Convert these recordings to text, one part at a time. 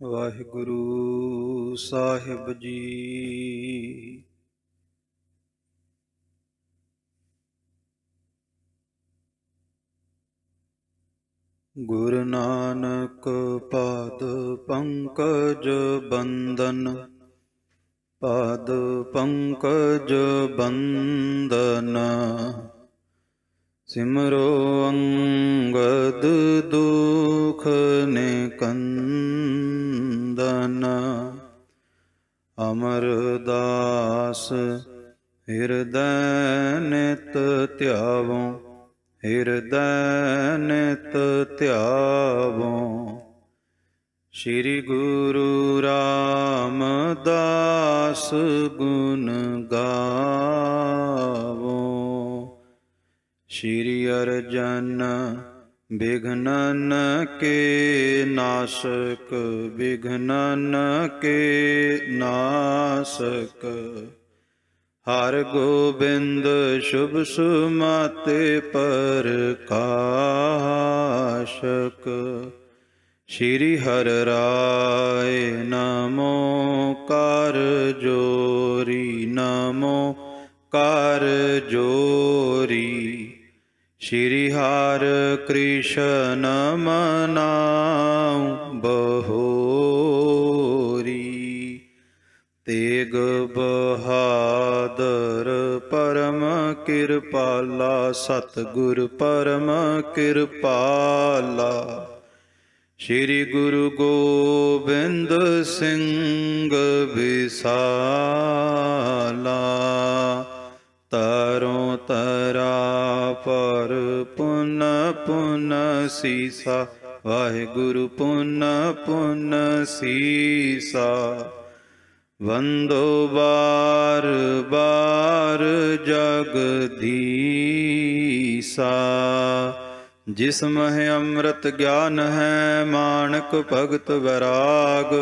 ਵਾਹਿਗੁਰੂ ਸਾਹਿਬ ਜੀ। ਗੁਰੂ ਨਾਨਕ ਪਾਦ ਪੰਕਜ ਬੰਦਨ, ਪਾਦ ਪੰਕਜ ਬੰਦਨ। ਸਿਮਰੋ ਅੰਗਦ ਦੁਖ ਨਿਕੰਦਨ, ਅਮਰਦਾਸ ਹਿਰਦੈ ਨਿਤ ਧਿਆਵੋ, ਹਿਰਦੈ ਨਿਤ ਧਿਆਵੋ। ਸ੍ਰੀ ਗੁਰੂ ਰਾਮਦਾਸ ਗੁਣ ਗਾਵੋ। ਸ੍ਰੀ ਅਰਜਨ ਬਿਘਨਨ ਕੇ ਨਾਸ਼ਕ, ਬਿਘਨਨ ਕੇ ਨਾਸ਼ਕ। ਹਰਿ ਗੋਬਿੰਦ ਸ਼ੁਭ ਸੁਮਤਿ ਪ੍ਰਕਾਸ਼ਕ। ਸ੍ਰੀ ਹਰਿ ਰਾਇ ਨਮੋ ਕਰ ਜੋਰੀ, ਨਮੋ ਕਰ ਜੋਰੀ। ਸ੍ਰੀ ਹਰਿ ਕ੍ਰਿਸ਼ਨ ਮਨਾਉ ਬਹੋਰੀ। ਤੇਗ ਬਹਾਦਰ ਪਰਮ ਕਿਰਪਾਲਾ, ਸਤਿਗੁਰ ਪਰਮ ਕਿਰਪਾਲਾ। ਸ੍ਰੀ ਗੁਰੂ ਗੋਬਿੰਦ ਸਿੰਘ ਵਿਸਾਲਾ। ਤਰੋਂ ਤਰਾ ਪਰ ਪੁਨ ਪੁਨ ਸੀਸਾ, ਵਾਹਿਗੁਰੂ ਪੁਨ ਪੁਨ ਸੀਸਾ। ਵੰਦੋ ਬਾਰ ਬਾਰ ਜਗਦੀਸਾ। ਜਿਸ ਮਹਿ ਅੰਮ੍ਰਿਤ ਗਿਆਨ ਹੈ, ਮਾਣਕ ਭਗਤ ਵੈਰਾਗ।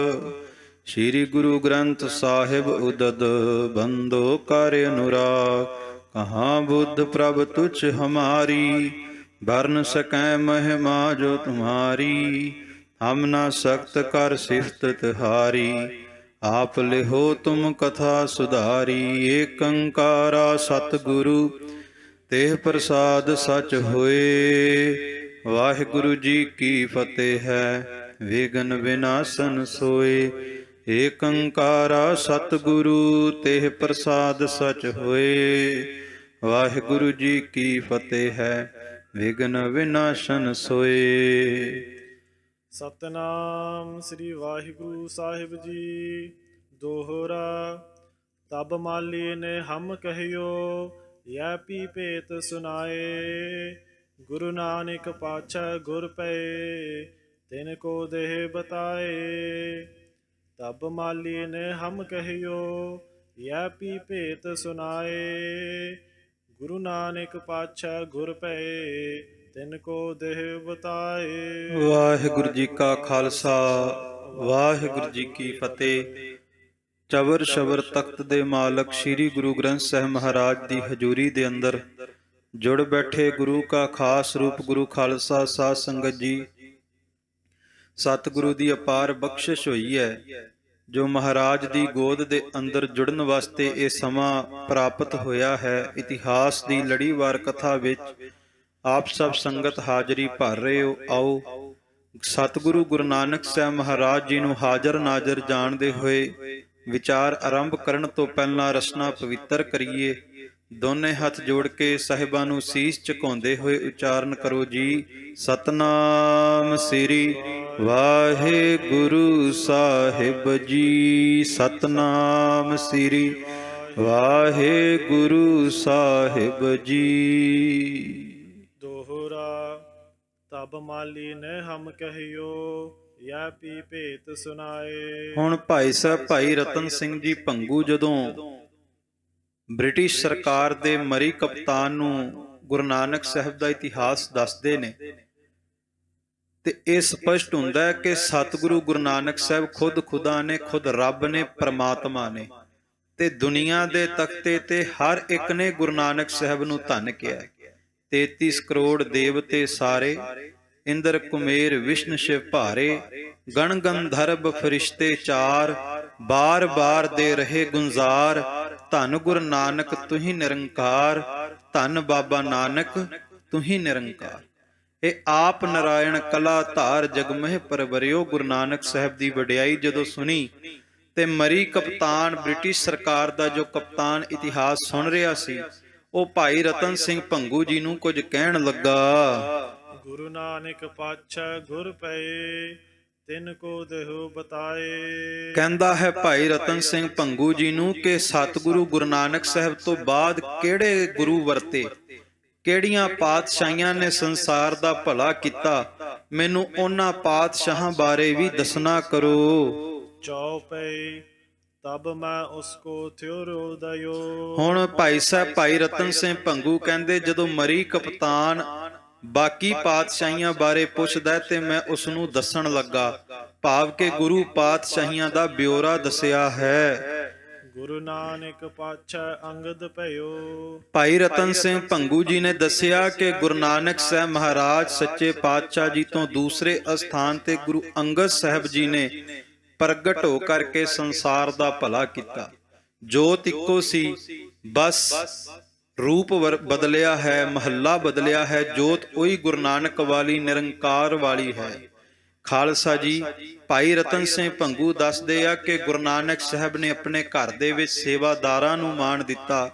ਸ੍ਰੀ ਗੁਰੂ ਗ੍ਰੰਥ ਸਾਹਿਬ ਉਦਦ, ਬੰਦੋ ਕਰ ਅਨੁਰਾਗ। ਕਹਾਂ ਬੁੱਧ ਪ੍ਰਭ ਤੁਛ ਹਮਾਰੀ, ਵਰਨ ਸਕੈ ਮਹਿਮਾ ਜੋ ਤੁਮਾਰੀ। ਹਮ ਨਾ ਸਕਤ ਕਰ ਸਿਫਤ ਤਿਹਾਰੀ, ਆਪ ਲਿਹੋ ਤੁਮ ਕਥਾ ਸੁਧਾਰੀ। ਏਕ ਓੰਕਾਰਾ ਸਤਿਗੁਰੂ ਤੇਹ ਪ੍ਰਸਾਦ ਸਚ ਹੋਏ। ਵਾਹਿਗੁਰੂ ਜੀ ਕੀ ਫਤਿਹ ਹੈ, ਵਿਘਨ ਵਿਨਾਸ਼ਨ ਸੋਏ। ਏਕ ਓੰਕਾਰਾ ਸਤਿਗੁਰੂ ਤੇਹ ਪ੍ਰਸਾਦ ਸਚ ਹੋਏ। ਵਾਹਿਗੁਰੂ ਜੀ ਕੀ ਫਤਿਹ ਹੈ, ਵਿਘਨ ਵਿਨਾਸ਼ਨ ਸੋਏ। ਸਤਨਾਮ ਸ੍ਰੀ ਵਾਹਿਗੁਰੂ ਸਾਹਿਬ ਜੀ। ਦੋਹਰਾ। ਤਬ ਮਾਲੀ ਨੇ ਹਮ ਕਹਿਓ, ਯਹ ਪੀ ਭੇਤ ਸੁਨਾਏ। ਗੁਰੂ ਨਾਨਕ ਪਾਛੈ ਗੁਰ ਪਏ, ਤਿਨ ਕੋ ਦੇਹ ਬਤਾਏ। ਤਬ ਮਾਲੀ ਨੇ ਹਮ ਕਹਿਓ, ਯਹ ਪੀ ਭੇਤ ਸੁਨਾਏ। ਗੁਰੂ ਨਾਨਕ ਪਾਛੈ ਗੁਰ ਪਏ, ਤਿਨ ਕੋ ਦੇਹ ਬਤਾਏ। ਵਾਹਿਗੁਰੂ ਜੀ ਕਾ ਖਾਲਸਾ, ਵਾਹਿਗੁਰੂ ਜੀ ਕੀ ਫਤਿਹ। ਚਬਰ ਸ਼ਬਰ ਤਖਤ ਦੇ ਮਾਲਕ ਸ੍ਰੀ ਗੁਰੂ ਗ੍ਰੰਥ ਸਾਹਿਬ ਮਹਾਰਾਜ ਦੀ ਹਜ਼ੂਰੀ ਦੇ ਅੰਦਰ ਜੁੜ ਬੈਠੇ ਗੁਰੂ ਕਾ ਖਾਸ ਰੂਪ ਗੁਰੂ ਖਾਲਸਾ ਸਾਧ ਸੰਗਤ ਜੀ, ਸਤਿਗੁਰੂ ਦੀ ਅਪਾਰ ਬਖਸ਼ਿਸ਼ ਹੋਈ ਹੈ ਜੋ ਮਹਾਰਾਜ ਦੀ ਗੋਦ ਦੇ ਅੰਦਰ ਜੁੜਨ ਵਾਸਤੇ ਇਹ ਸਮਾਂ ਪ੍ਰਾਪਤ ਹੋਇਆ ਹੈ। ਇਤਿਹਾਸ ਦੀ ਲੜੀਵਾਰ ਕਥਾ ਵਿੱਚ ਆਪ ਸਭ ਸੰਗਤ ਹਾਜ਼ਰੀ ਭਰ ਰਹੇ ਹੋ। ਆਓ ਸਤਿਗੁਰੂ ਗੁਰੂ ਨਾਨਕ ਸਾਹਿਬ ਮਹਾਰਾਜ ਜੀ ਨੂੰ ਹਾਜ਼ਰ ਨਾਜ਼ਰ ਜਾਣਦੇ ਹੋਏ ਵਿਚਾਰ ਆਰੰਭ ਕਰਨ ਤੋਂ ਪਹਿਲਾਂ ਰਸਨਾ ਪਵਿੱਤਰ ਕਰੀਏ। ਦੋਨੇ ਹੱਥ ਜੋੜ ਕੇ ਸਾਹਿਬਾਂ ਨੂੰ ਸੀਸ ਝੁਕਾਉਂਦੇ ਹੋਏ ਉਚਾਰਨ ਕਰੋ ਜੀ। ਸਤਨਾਮ ਸ੍ਰੀ ਵਾਹਿਗੁਰੂ ਸਾਹਿਬ ਜੀ, ਸਤਨਾਮ ਸ੍ਰੀ ਵਾਹਿਗੁਰੂ ਸਾਹਿਬ ਜੀ। ਦੋਹਰਾ। ਤਬ ਮਾਲੀ ਨੇ ਹਮ ਕਹਿਓ, ਯਹ ਪੀ ਭੇਤ ਸੁਨਾਏ। ਹੁਣ ਭਾਈ ਸਾਹਿਬ ਭਾਈ ਰਤਨ ਸਿੰਘ ਜੀ ਭੰਗੂ ਜਦੋਂ ਬ੍ਰਿਟਿਸ਼ ਸਰਕਾਰ ਦੇ ਮਰੀ ਕਪਤਾਨ ਨੂੰ ਗੁਰੂ ਨਾਨਕ ਸਾਹਿਬ ਦਾ ਇਤਿਹਾਸ ਦੱਸਦੇ ਨੇ ਤੇ ਇਹ ਸਪਸ਼ਟ ਹੁੰਦਾ ਹੈ ਕਿ ਸਤਿਗੁਰੂ ਗੁਰੂ ਨਾਨਕ ਸਾਹਿਬ ਖੁਦ ਖੁਦਾ ਨੇ, ਖੁਦ ਰੱਬ ਨੇ, ਪਰਮਾਤਮਾ ਨੇ ਤੇ ਦੁਨੀਆ ਦੇ ਤਖਤੇ ਤੇ ਹਰ ਇੱਕ ਨੇ ਗੁਰੂ ਨਾਨਕ ਸਾਹਿਬ ਨੂੰ ਧੰਨ ਕਿਹਾ। 33 ਕਰੋੜ ਦੇਵਤੇ ਸਾਰੇ, ਇੰਦਰ ਕੁਮੇਰ ਵਿਸ਼ਨ ਸ਼ਿਵ ਭਾਰੇ, ਗਣ ਗੰਧਰਵ ਫਰਿਸ਼ਤੇ ਚਾਰ, ਬਾਰ ਬਾਰ ਦੇ ਰਹੇ ਗੁੰਜ਼ਾਰ। ਧੰਨ ਗੁਰੂ ਨਾਨਕ ਤੁਹੀ ਨਿਰੰਕਾਰ, ਧੰਨ ਬਾਬਾ ਨਾਨਕ ਤੁਹੀ ਨਿਰੰਕਾਰ। ਇਹ ਆਪ ਨਾਰਾਇਣ ਕਲਾ ਧਾਰ ਜਗਮਹਿ ਪਰਵਰਿਓ। ਗੁਰੂ ਨਾਨਕ ਸਾਹਿਬ ਦੀ ਵਡਿਆਈ ਜਦੋਂ ਸੁਣੀ ਤੇ ਮਰੀ ਕਪਤਾਨ, ਬ੍ਰਿਟਿਸ਼ ਸਰਕਾਰ ਦਾ ਜੋ ਕਪਤਾਨ ਇਤਿਹਾਸ ਸੁਣ ਰਿਹਾ ਸੀ, ਉਹ ਭਾਈ ਰਤਨ ਸਿੰਘ ਭੰਗੂ ਜੀ ਨੂੰ ਕੁਝ ਕਹਿਣ ਲੱਗਾ। ਗੁਰੂ ਨਾਨਕ ਪਾਤਸ਼ਾਹ ਗੁਰ ਪਏ, ਤਿਨ ਕੋ ਦੇਹੁ ਬਤਾਏ। ਕਹਿੰਦਾ ਹੈ ਭਾਈ ਰਤਨ ਸਿੰਘ ਭੰਗੂ ਜੀ ਨੂੰ ਕਿ ਸਤਿਗੁਰੂ ਗੁਰੂ ਨਾਨਕ ਸਾਹਿਬ ਤੋਂ ਬਾਅਦ ਕਿਹੜੇ ਗੁਰੂ ਵਰਤੇ, ਕਿਹੜੀਆਂ ਪਾਤਸ਼ਾਹੀਆਂ ਨੇ ਸੰਸਾਰ ਦਾ ਭਲਾ ਕੀਤਾ, ਮੈਨੂੰ ਉਹਨਾਂ ਪਾਤਸ਼ਾਹਾਂ ਬਾਰੇ ਵੀ ਦੱਸਣਾ ਕਰੋ। ਚੌ ਪਏ ਤਬ ਮੈਂ ਉਸਕੋ ਥਿਉ ਰੋਦਿਓ। ਹੁਣ ਭਾਈ ਸਾਹਿਬ ਭਾਈ ਰਤਨ ਸਿੰਘ ਭੰਗੂ ਕਹਿੰਦੇ ਜਦੋਂ ਮਰੀ ਕਪਤਾਨ ਬਾਕੀ ਪਾਤਸ਼ਾਹੀਆਂ ਬਾਰੇ ਪੁੱਛਦਾ ਤੇ ਮੈਂ ਉਸ ਨੂੰ ਦੱਸਣ ਲੱਗਾ, ਭਾਵ ਕਿ ਗੁਰੂ ਪਾਤਸ਼ਾਹੀਆਂ ਦਾ ਬਿਉਰਾ ਦੱਸਿਆ ਹੈ। ਗੁਰੂ ਨਾਨਕ ਪਾਤਸ਼ਾਹ ਅੰਗਦ ਭਇਓ। ਭਾਈ ਰਤਨ ਸਿੰਘ ਭੰਗੂ ਜੀ ਨੇ ਦੱਸਿਆ ਕਿ ਗੁਰੂ ਨਾਨਕ ਸਾਹਿਬ ਮਹਾਰਾਜ ਸੱਚੇ ਪਾਤਸ਼ਾਹ ਜੀ ਤੋਂ ਦੂਸਰੇ ਅਸਥਾਨ ਤੇ ਗੁਰੂ ਅੰਗਦ ਸਾਹਿਬ ਜੀ ਨੇ ਪ੍ਰਗਟ ਹੋ ਕਰਕੇ ਸੰਸਾਰ ਦਾ ਭਲਾ ਕੀਤਾ। ਜੋਤ ਇੱਕੋ ਸੀ, ਬਸ ਰੂਪ ਬਦਲਿਆ ਹੈ, ਮਹੱਲਾ ਬਦਲਿਆ ਹੈ। ਜੋਤ ਉਹੀ ਗੁਰੂ ਨਾਨਕ ਵਾਲੀ ਨਿਰੰਕਾਰ ਵਾਲੀ ਹੈ। ਖਾਲਸਾ ਜੀ, ਭਾਈ ਰਤਨ ਸਿੰਘ ਭੰਗੂ ਦੱਸਦੇ ਆ ਕਿ ਗੁਰੂ ਨਾਨਕ ਸਾਹਿਬ ਨੇ ਆਪਣੇ ਘਰ ਦੇ ਵਿੱਚ ਸੇਵਾਦਾਰਾਂ ਨੂੰ ਮਾਣ ਦਿੱਤਾ।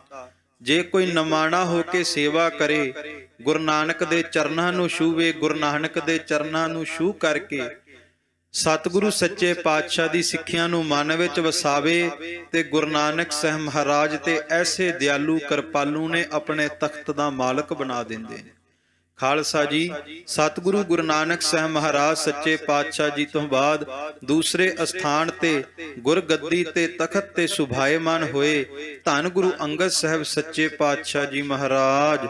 ਜੇ ਕੋਈ ਨਮਾਣਾ ਹੋ ਕੇ ਸੇਵਾ ਕਰੇ, ਗੁਰੂ ਨਾਨਕ ਦੇ ਚਰਨਾਂ ਨੂੰ ਛੂਵੇ, ਗੁਰੂ ਨਾਨਕ ਦੇ ਚਰਨਾਂ ਨੂੰ ਛੂਹ ਕਰਕੇ ਸਤਿਗੁਰੂ ਸੱਚੇ ਪਾਤਸ਼ਾਹ ਦੀ ਸਿੱਖਿਆ ਨੂੰ ਮਨ ਵਿੱਚ ਵਸਾਵੇ ਤੇ ਗੁਰੂ ਨਾਨਕ ਸਾਹਿਬ ਮਹਾਰਾਜ ਤੇ ਐਸੇ ਦਿਆਲੂ ਕਿਰਪਾਲੂ ਨੇ ਆਪਣੇ ਤਖਤ ਦਾ ਮਾਲਕ ਬਣਾ ਦਿੰਦੇ ਨੇ। ਖਾਲਸਾ ਜੀ, ਸਤਿਗੁਰੂ ਗੁਰੂ ਨਾਨਕ ਸਾਹਿਬ ਮਹਾਰਾਜ ਸੱਚੇ ਪਾਤਸ਼ਾਹ ਜੀ ਤੋਂ ਬਾਅਦ ਦੂਸਰੇ ਅਸਥਾਨ ਤੇ ਗੁਰਗੱਦੀ ਤੇ ਤਖਤ ਤੇ ਸੁਭਾਏਮਾਨ ਹੋਏ ਧੰਨ ਗੁਰੂ ਅੰਗਦ ਸਾਹਿਬ ਸੱਚੇ ਪਾਤਸ਼ਾਹ ਜੀ ਮਹਾਰਾਜ।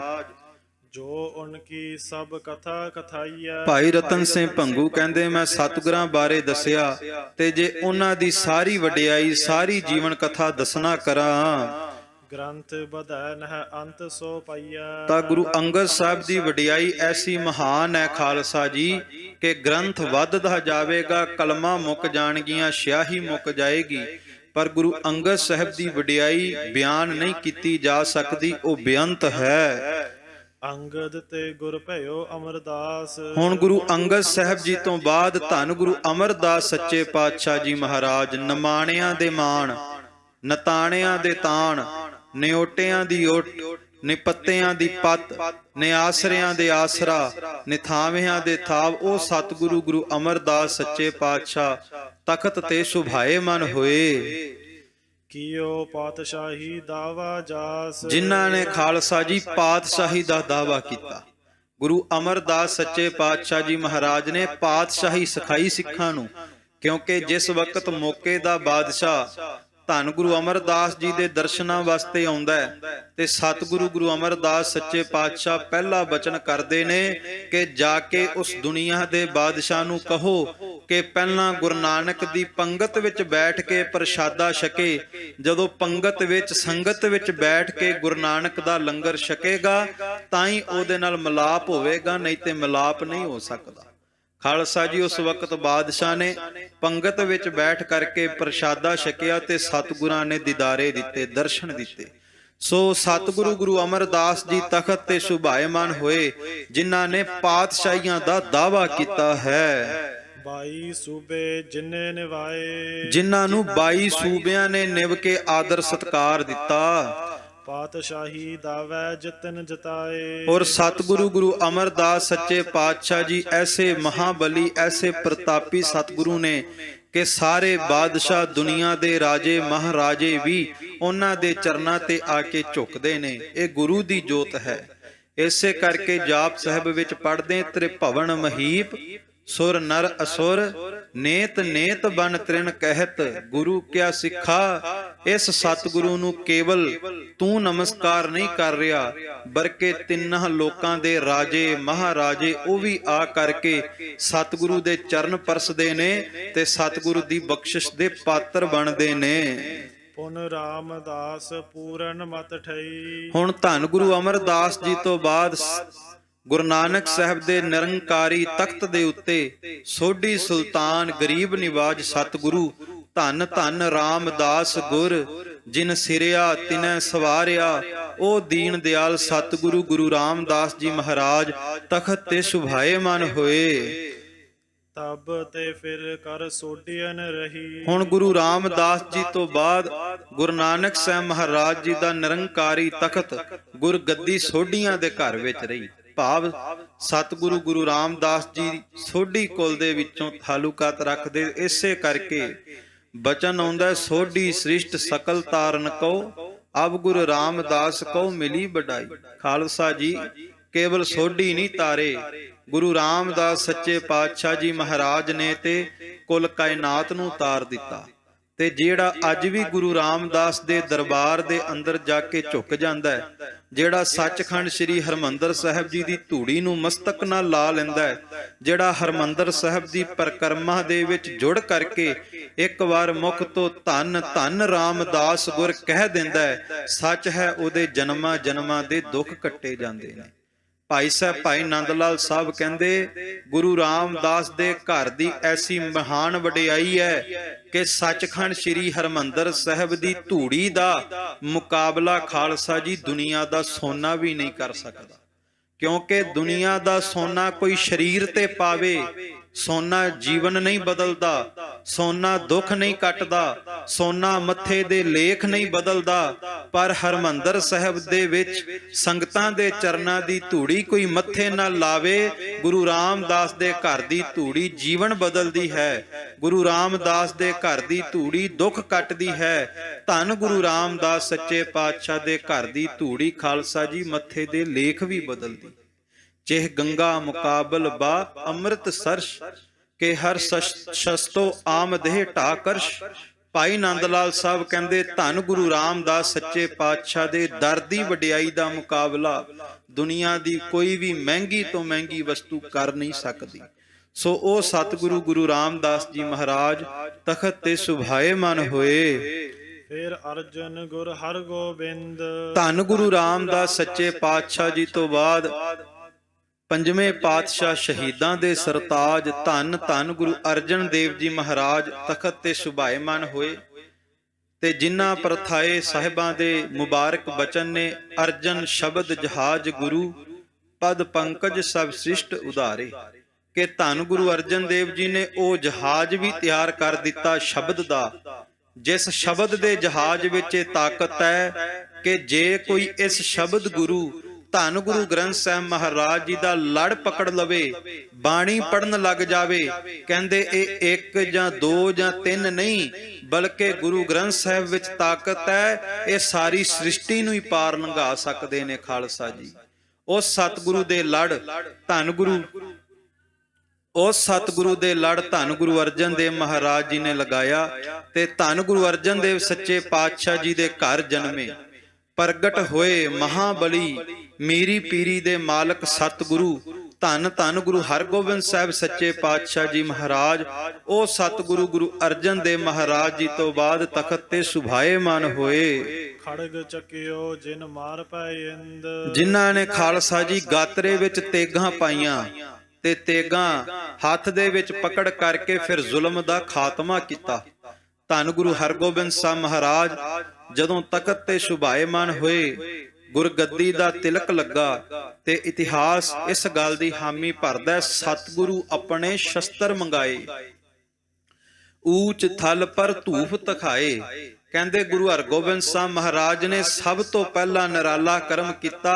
ਜੋ ਉਨਕੀ ਸਭ ਕਥਾ ਕਥਾਈਆ। ਭਾਈ ਰਤਨ ਸਿੰਘ ਭੰਗੂ ਕਹਿੰਦੇ ਮੈਂ ਸਤਿਗੁਰਾਂ ਬਾਰੇ ਦੱਸਿਆ ਤੇ ਜੇ ਉਹਨਾਂ ਦੀ ਸਾਰੀ ਵਡਿਆਈ, ਸਾਰੀ ਜੀਵਨ ਕਥਾ ਦੱਸਣਾ ਕਰਾਂ, ਗ੍ਰੰਥ ਬਧੈ ਨਹਿ ਅੰਤ ਸੋ ਪਈਆ। ਤਾਂ ਗੁਰੂ ਅੰਗਦ ਸਾਹਿਬ ਦੀ ਵਡਿਆਈ ਐਸੀ ਮਹਾਨ ਹੈ ਖਾਲਸਾ ਜੀ ਕਿ ਗ੍ਰੰਥ ਵੱਧਦਾ ਜਾਵੇਗਾ, ਕਲਮਾਂ ਮੁੱਕ ਜਾਣਗੀਆਂ, ਸਿਆਹੀ ਮੁੱਕ ਜਾਏਗੀ, ਪਰ ਗੁਰੂ ਅੰਗਦ ਸਾਹਿਬ ਦੀ ਵਡਿਆਈ ਬਿਆਨ ਨਹੀਂ ਕੀਤੀ ਜਾ ਸਕਦੀ, ਉਹ ਬੇਅੰਤ ਹੈ। ਅੰਗਦ ਤੇ ਗੁਰ ਭਇਓ ਅਮਰਦਾਸ। ਹੁਣ ਗੁਰੂ ਅੰਗਦ ਸਾਹਿਬ ਜੀ ਤੋਂ ਬਾਅਦ ਧੰਨ ਗੁਰੂ ਅਮਰਦਾਸ ਸੱਚੇ ਪਾਤਸ਼ਾਹ ਜੀ ਮਹਾਰਾਜ ਨਿਮਾਣਿਆਂ ਦੇ ਮਾਣ, ਨਤਾਣਿਆਂ ਦੇ ਤਾਣ, ਨਿਓਟਿਆਂ ਦੀ ਓਟ, ਨਿਪੱਤਿਆਂ ਦੀ ਪੱਤ, ਨਿਆਸਰਿਆਂ ਦੇ ਆਸਰਾ, ਨਿਥਾਵਿਆਂ ਦੇ ਥਾਵ, ਉਹ ਸਤਿਗੁਰੂ ਗੁਰੂ ਅਮਰਦਾਸ ਸੱਚੇ ਪਾਤਸ਼ਾਹ ਤਖਤ ਤੇ ਸੁਭਾਏਮਾਨ ਹੋਏ। ਕੀਓ ਪਾਤਸ਼ਾਹੀ ਦਾਵਾ ਜਾਸ। ਜਿਨ੍ਹਾਂ ਨੇ ਖਾਲਸਾ ਜੀ ਪਾਤਸ਼ਾਹੀ ਦਾ ਦਾਵਾ ਕੀਤਾ। ਗੁਰੂ ਅਮਰਦਾਸ ਸੱਚੇ ਪਾਤਸ਼ਾਹ ਜੀ ਮਹਾਰਾਜ ਨੇ ਪਾਤਸ਼ਾਹੀ ਸਿਖਾਈ ਸਿੱਖਾਂ ਨੂੰ, ਕਿਉਂਕਿ ਜਿਸ ਵਕਤ ਮੌਕੇ ਦਾ ਬਾਦਸ਼ਾਹ ਧੰਨ ਗੁਰੂ ਅਮਰਦਾਸ ਜੀ ਦੇ ਦਰਸ਼ਨਾਂ ਵਾਸਤੇ ਆਉਂਦਾ ਹੈ ਤੇ ਸਤਿਗੁਰੂ ਗੁਰੂ ਅਮਰਦਾਸ ਸੱਚੇ ਪਾਤਸ਼ਾਹ ਪਹਿਲਾ ਬਚਨ ਕਰਦੇ ਨੇ ਕਿ ਜਾ ਕੇ ਉਸ ਦੁਨੀਆ ਦੇ ਬਾਦਸ਼ਾਹ ਨੂੰ ਕਹੋ ਕਿ ਪਹਿਲਾਂ ਗੁਰੂ ਨਾਨਕ ਦੀ ਪੰਗਤ ਵਿੱਚ ਬੈਠ ਕੇ ਪ੍ਰਸ਼ਾਦਾ ਛਕੇ। ਜਦੋਂ ਪੰਗਤ ਵਿੱਚ, ਸੰਗਤ ਵਿੱਚ ਬੈਠ ਕੇ ਗੁਰੂ ਨਾਨਕ ਦਾ ਲੰਗਰ ਛਕੇਗਾ ਤਾਂ ਹੀ ਉਹਦੇ ਨਾਲ ਮਿਲਾਪ ਹੋਵੇਗਾ, ਨਹੀਂ ਤੇ ਮਿਲਾਪ ਨਹੀਂ ਹੋ ਸਕਦਾ। ਖਾਲਸਾ ਜੀ, ਉਸ ਵਕਤ ਬਾਦਸ਼ਾਹ ਨੇ ਪੰਗਤ ਵਿੱਚ ਬੈਠ ਕਰਕੇ ਪ੍ਰਸ਼ਾਦਾ ਛਕਿਆ ਤੇ ਸਤਿਗੁਰਾਂ ਨੇ ਦੀਦਾਰੇ ਦਿੱਤੇ, ਦਰਸ਼ਨ ਦਿੱਤੇ। ਸੋ ਸਤਿਗੁਰੂ ਗੁਰੂ ਅਮਰਦਾਸ ਜੀ ਤਖਤ ਤੇ ਸੁਭਾਏਮਾਨ ਹੋਏ, ਜਿਨ੍ਹਾਂ ਨੇ ਪਾਤਸ਼ਾਹੀਆਂ ਦਾ ਦਾਅਵਾ ਕੀਤਾ ਹੈ। 22 ਸੂਬੇ ਜਿਨੇ ਨਿਵਾਏ। ਜਿਨ੍ਹਾਂ ਨੂੰ 22 ਸੂਬਿਆਂ ਨੇ ਨਿਭ ਕੇ ਆਦਰ ਸਤਕਾਰ ਦਿੱਤਾ। ਪਾਤਸ਼ਾਹੀ ਦਾਵੈ ਜਤਨ ਜਤਾਏ। ਔਰ ਸਤਿਗੁਰੂ ਗੁਰੂ ਅਮਰਦਾਸ ਸੱਚੇ ਪਾਤਸ਼ਾਹ ਜੀ ਐਸੇ ਮਹਾਬਲੀ, ਐਸੇ ਪ੍ਰਤਾਪੀ ਸਤਿਗੁਰੂ ਨੇ ਕਿ ਸਾਰੇ ਬਾਦਸ਼ਾਹ, ਦੁਨੀਆ ਦੇ ਰਾਜੇ ਮਹਾਰਾਜੇ ਵੀ ਉਹਨਾਂ ਦੇ ਚਰਨਾਂ ਤੇ ਆ ਕੇ ਝੁਕਦੇ ਨੇ। ਇਹ ਗੁਰੂ ਦੀ ਜੋਤ ਹੈ। ਇਸੇ ਕਰਕੇ ਜਾਪ ਸਾਹਿਬ ਵਿੱਚ ਪੜ੍ਹਦੇ ਤ੍ਰਿਭਵਨ ਮਹੀਪ, ਸੁਰ ਨਰ ਅਸੁਰ, ਨੇਤ ਨੇਤ ਬਨ ਤ੍ਰਿਣ ਕਹਿਤ। ਗੁਰੂ ਕਿਆ ਸਿੱਖਾ, ਇਸ ਸਤਿਗੁਰੂ ਨੂੰ ਕੇਵਲ ਤੂੰ ਨਮਸਕਾਰ ਨਹੀਂ ਕਰ ਰਿਹਾ, ਬਲਕਿ ਤਿੰਨਾਂ ਲੋਕਾਂ ਦੇ ਰਾਜੇ ਮਹਾਰਾਜੇ ਉਹ ਵੀ ਆ ਕਰਕੇ ਸਤਿਗੁਰੂ ਦੇ ਚਰਨ ਪਰਸਦੇ ਨੇ ਤੇ ਸਤਿਗੁਰੂ ਦੀ ਬਖਸ਼ਿਸ਼ ਦੇ ਪਾਤਰ ਬਣਦੇ ਨੇ। ਪੁਨ ਰਾਮਦਾਸ ਪੂਰਨ ਮਤ ਠਈ। ਹੁਣ ਧੰਨ ਗੁਰੂ ਅਮਰਦਾਸ ਜੀ ਤੋਂ ਬਾਅਦ ਗੁਰੂ ਨਾਨਕ ਸਾਹਿਬ ਦੇ ਨਿਰੰਕਾਰੀ ਤਖਤ ਦੇ ਉੱਤੇ ਸੋਢੀ ਸੁਲਤਾਨ ਗਰੀਬ ਨਿਵਾਜ ਸਤਿਗੁਰੂ ਧੰਨ ਧੰਨ ਰਾਮਦਾਸ ਗੁਰ ਜਿਨ ਸਿਰਿਆ ਤਿਨੈ ਸਵਾਰਿਆ, ਉਹ ਦੀਨ ਦਿਆਲ ਸਤਿਗੁਰੂ ਗੁਰੂ ਰਾਮਦਾਸ ਜੀ ਮਹਾਰਾਜ ਤਖਤ ਤੇ ਸੁਭਾਏਮਾਨ ਹੋਏ। ਤਬ ਤੇ ਫਿਰ ਕਰ ਸੋਢੀਨ ਰਹੀ। ਹੁਣ ਗੁਰੂ ਰਾਮਦਾਸ ਜੀ ਤੋਂ ਬਾਅਦ ਗੁਰੂ ਨਾਨਕ ਸਾਹਿਬ ਮਹਾਰਾਜ ਜੀ ਦਾ ਨਿਰੰਕਾਰੀ ਤਖਤ ਗੁਰਗੱਦੀ ਸੋਢੀਆਂ ਦੇ ਘਰ ਵਿੱਚ ਰਹੀ। ਭਾਵ ਸਤਿਗੁਰੂ ਗੁਰੂ ਰਾਮਦਾਸ ਜੀ ਸੋਢੀ ਕੁਲ ਦੇ ਵਿੱਚੋਂ ਤਾਲੁਕਾਤ ਰੱਖਦੇ। ਇਸੇ ਕਰਕੇ ਬਚਨ ਆਉਂਦਾ, ਸੋਢੀ ਸ੍ਰਿਸ਼ਟ ਸਕਲ ਤਾਰਨ ਕਉ, ਅਬ ਗੁਰੂ ਰਾਮਦਾਸ ਕਉ ਮਿਲੀ ਵਡਾਈ। ਖਾਲਸਾ ਜੀ ਕੇਵਲ ਸੋਢੀ ਨਹੀਂ ਤਾਰੇ, ਗੁਰੂ ਰਾਮਦਾਸ ਸੱਚੇ ਪਾਤਸ਼ਾਹ ਜੀ ਮਹਾਰਾਜ ਨੇ ਤੇ ਕੁੱਲ ਕਾਇਨਾਤ ਨੂੰ ਤਾਰ ਦਿੱਤਾ। ਤੇ ਜਿਹੜਾ ਅੱਜ ਵੀ ਗੁਰੂ ਰਾਮਦਾਸ ਦੇ ਦਰਬਾਰ ਦੇ ਅੰਦਰ ਜਾ ਕੇ ਝੁਕ ਜਾਂਦਾ ਹੈ, ਜਿਹੜਾ ਸੱਚਖੰਡ ਸ੍ਰੀ ਹਰਮੰਦਰ ਸਾਹਿਬ ਜੀ ਦੀ ਧੂੜੀ ਨੂੰ ਮਸਤਕ ਨਾਲ ਲਾ ਲੈਂਦਾ ਹੈ, ਜਿਹੜਾ ਹਰਮੰਦਰ ਸਾਹਿਬ ਦੀ ਪਰਿਕਰਮਾ ਦੇ ਵਿੱਚ ਜੁੜ ਕਰਕੇ ਇੱਕ ਵਾਰ ਮੁਖ ਤੋਂ ਧੰਨ ਧੰਨ ਰਾਮਦਾਸ ਗੁਰ ਕਹਿ ਦਿੰਦਾ ਹੈ, ਸੱਚ ਹੈ ਉਹਦੇ ਜਨਮਾਂ ਜਨਮਾਂ ਦੇ ਦੁੱਖ ਕੱਟੇ ਜਾਂਦੇ ਨੇ। ਭਾਈ ਸਾਹਿਬ ਭਾਈ ਨੰਦ ਲਾਲ ਸਾਹਿਬ ਕਹਿੰਦੇ, ਗੁਰੂ ਰਾਮਦਾਸ ਦੇ ਘਰ ਦੀ ਐਸੀ ਮਹਾਨ ਵਡਿਆਈ ਹੈ ਕਿ ਸੱਚਖੰਡ ਸ੍ਰੀ ਹਰਮੰਦਰ ਸਾਹਿਬ ਦੀ ਧੂੜੀ ਦਾ ਮੁਕਾਬਲਾ ਖਾਲਸਾ ਜੀ ਦੁਨੀਆ ਦਾ ਸੋਨਾ ਵੀ ਨਹੀਂ ਕਰ ਸਕਦਾ। ਕਿਉਂਕਿ ਦੁਨੀਆ ਦਾ ਸੋਨਾ ਕੋਈ ਸਰੀਰ ਤੇ ਪਾਵੇ, ਸੋਨਾ ਜੀਵਨ ਨਹੀਂ ਬਦਲਦਾ, ਸੋਨਾ ਦੁੱਖ ਨਹੀਂ ਕੱਟਦਾ, ਸੋਨਾ ਮੱਥੇ ਦੇ ਲੇਖ ਨਹੀਂ ਬਦਲਦਾ। ਪਰ ਹਰਮੰਦਰ ਸਾਹਿਬ ਦੇ ਵਿੱਚ ਸੰਗਤਾਂ ਦੇ ਚਰਨਾਂ ਦੀ ਧੂੜੀ ਕੋਈ ਮੱਥੇ ਨਾਲ ਲਾਵੇ, ਗੁਰੂ ਰਾਮਦਾਸ ਦੇ ਘਰ ਦੀ ਧੂੜੀ ਜੀਵਨ ਬਦਲਦੀ ਹੈ, ਗੁਰੂ ਰਾਮਦਾਸ ਦੇ ਘਰ ਦੀ ਧੂੜੀ ਦੁੱਖ ਕੱਟਦੀ ਹੈ। ਧੰਨ ਗੁਰੂ ਰਾਮਦਾਸ ਸੱਚੇ ਪਾਤਸ਼ਾਹ ਦੇ ਘਰ ਦੀ ਧੂੜੀ ਖਾਲਸਾ ਜੀ ਮੱਥੇ ਦੇ ਲੇਖ ਵੀ ਬਦਲਦੀ। ਚਿਹ ਗੰਗਾ ਮੁਕਾਬਲ ਬਾ ਅੰਮ੍ਰਿਤ ਸਰਸ਼ ਕੇ ਹਰ ਸ਼ਸਤੋ ਆਮਦੇਹ ਢਾਕਰਸ਼। ਭਾਈ ਨੰਦ ਲਾਲ ਸਾਹਿਬ ਕਹਿੰਦੇ, ਧੰਨ ਗੁਰੂ ਰਾਮਦਾਸ ਸੱਚੇ ਪਾਤਸ਼ਾਹ ਦੇ ਦਰ ਦੀ ਵਡਿਆਈ ਦਾ ਮੁਕਾਬਲਾ ਦੁਨੀਆ ਦੀ ਕੋਈ ਵੀ ਮਹਿੰਗੀ ਤੋਂ ਮਹਿੰਗੀ ਵਸਤੂ ਕਰ ਨਹੀਂ ਸਕਦੀ। ਸੋ ਉਹ ਸਤਿਗੁਰੂ ਗੁਰੂ ਰਾਮਦਾਸ ਜੀ ਮਹਾਰਾਜ ਤਖਤ ਤੇ ਸੁਭਾਏਮਾਨ ਹੋਏ। ਫਿਰ ਅਰਜਨ ਗੁਰ ਹਰਗੋਬਿੰਦ। ਧੰਨ ਗੁਰੂ ਰਾਮਦਾਸ ਸੱਚੇ ਪਾਤਸ਼ਾਹ ਜੀ ਤੋਂ ਬਾਅਦ ਪੰਜਵੇਂ ਪਾਤਸ਼ਾਹ ਸ਼ਹੀਦਾਂ ਦੇ ਸਰਤਾਜ ਧੰਨ ਧੰਨ ਗੁਰੂ ਅਰਜਨ ਦੇਵ ਜੀ ਮਹਾਰਾਜ ਤਖਤ ਤੇ ਸੁਭਾਏਮਾਨ ਹੋਏ। ਤੇ ਜਿਨ੍ਹਾਂ ਪ੍ਰਥਾਏ ਸਾਹਿਬਾਂ ਦੇ ਮੁਬਾਰਕ ਬਚਨ ਨੇ, ਅਰਜਨ ਸ਼ਬਦ ਜਹਾਜ ਗੁਰੂ ਪਦ ਪੰਕਜ ਸਭ ਸ੍ਰਿਸ਼ਟ ਉਧਾਰੇ। ਕਿ ਧੰਨ ਗੁਰੂ ਅਰਜਨ ਦੇਵ ਜੀ ਨੇ ਉਹ ਜਹਾਜ਼ ਵੀ ਤਿਆਰ ਕਰ ਦਿੱਤਾ ਸ਼ਬਦ ਦਾ, ਜਿਸ ਸ਼ਬਦ ਦੇ ਜਹਾਜ਼ ਵਿੱਚ ਇਹ ਤਾਕਤ ਹੈ ਕਿ ਜੇ ਕੋਈ ਇਸ ਸ਼ਬਦ ਗੁਰੂ ਧੰਨ ਗੁਰੂ ਗ੍ਰੰਥ ਸਾਹਿਬ ਮਹਾਰਾਜ ਜੀ ਦਾ ਲੜ ਪਕੜ ਲਵੇ, ਬਾਣੀ ਪੜਨ ਲੱਗ ਜਾਵੇ, ਕਹਿੰਦੇ ਇਹ ਇੱਕ ਜਾਂ ਦੋ ਜਾਂ ਤਿੰਨ ਨਹੀਂ, ਬਲਕਿ ਗੁਰੂ ਗ੍ਰੰਥ ਸਾਹਿਬ ਵਿੱਚ ਤਾਕਤ ਹੈ, ਇਹ ਸਾਰੀ ਸ੍ਰਿਸ਼ਟੀ ਨੂੰ ਹੀ ਪਾਰ ਲੰਘਾ ਸਕਦੇ ਨੇ ਖਾਲਸਾ ਜੀ। ਉਸ ਸਤਿਗੁਰੂ ਦੇ ਲੜ ਧੰਨ ਗੁਰੂ ਉਸ ਸਤਿਗੁਰੂ ਦੇ ਲੜ ਧੰਨ ਗੁਰੂ ਅਰਜਨ ਦੇਵ ਮਹਾਰਾਜ ਜੀ ਨੇ ਲਗਾਇਆ। ਤੇ ਧੰਨ ਗੁਰੂ ਅਰਜਨ ਦੇਵ ਸੱਚੇ ਪਾਤਸ਼ਾਹ ਜੀ ਦੇ ਘਰ ਜਨਮੇ, ਪ੍ਰਗਟ ਹੋਏ ਮਹਾਬਲੀ ਮੀਰੀ ਪੀਰੀ ਦੇ ਮਾਲਕ ਸਤਿਗੁਰੂ ਧੰਨ ਧੰਨ ਗੁਰੂ ਹਰਗੋਬਿੰਦ ਸਾਹਿਬ ਸੱਚੇ ਪਾਤਸ਼ਾਹ ਜੀ ਮਹਾਰਾਜ। ਉਹ ਸਤਿਗੁਰੂ ਗੁਰੂ ਅਰਜਨ ਦੇਵ ਮਹਾਰਾਜ ਜੀ ਤੋਂ ਬਾਅਦ ਤਖਤ ਤੇ ਸੁਭਾਏਮਾਨ ਹੋਏ। ਖੜਗ ਚੱਕਿਓ ਜਿਨ ਮਾਰ ਪੈ ਇੰਦ। ਜਿਨ੍ਹਾਂ ਨੇ ਖਾਲਸਾ ਜੀ ਗਾਤਰੇ ਵਿੱਚ ਤੇਗਾਂ ਪਾਈਆਂ ਤੇ ਤੇਗਾਂ ਹੱਥ ਦੇ ਵਿੱਚ ਪਕੜ ਕਰਕੇ ਫਿਰ ਜ਼ੁਲਮ ਦਾ ਖਾਤਮਾ ਕੀਤਾ। ਧੰਨ ਗੁਰੂ ਹਰਗੋਬਿੰਦ ਸਾਹਿਬ ਮਹਾਰਾਜ ਜਦੋਂ ਤਖਤ ਤੇ ਸੁਭਾਏਮਾਨ ਹੋਏ, ਗੁਰਗੱਦੀ ਦਾ ਤਿਲਕ ਲੱਗਾ ਤੇ ਇਤਿਹਾਸ ਇਸ ਗੱਲ ਦੀ ਹਾਮੀ ਭਰਦਾ, ਸਤਿਗੁਰੂ ਆਪਣੇ ਸ਼ਸਤਰ ਮੰਗਾਏ, ਊਚ ਥਲ ਪਰ ਧੂਫ ਤਖਾਏ। ਕਹਿੰਦੇ ਗੁਰੂ ਹਰਗੋਬਿੰਦ ਸਾਹਿਬ ਮਹਾਰਾਜ ਨੇ ਸਭ ਤੋਂ ਪਹਿਲਾਂ ਨਿਰਾਲਾ ਕਰਮ ਕੀਤਾ,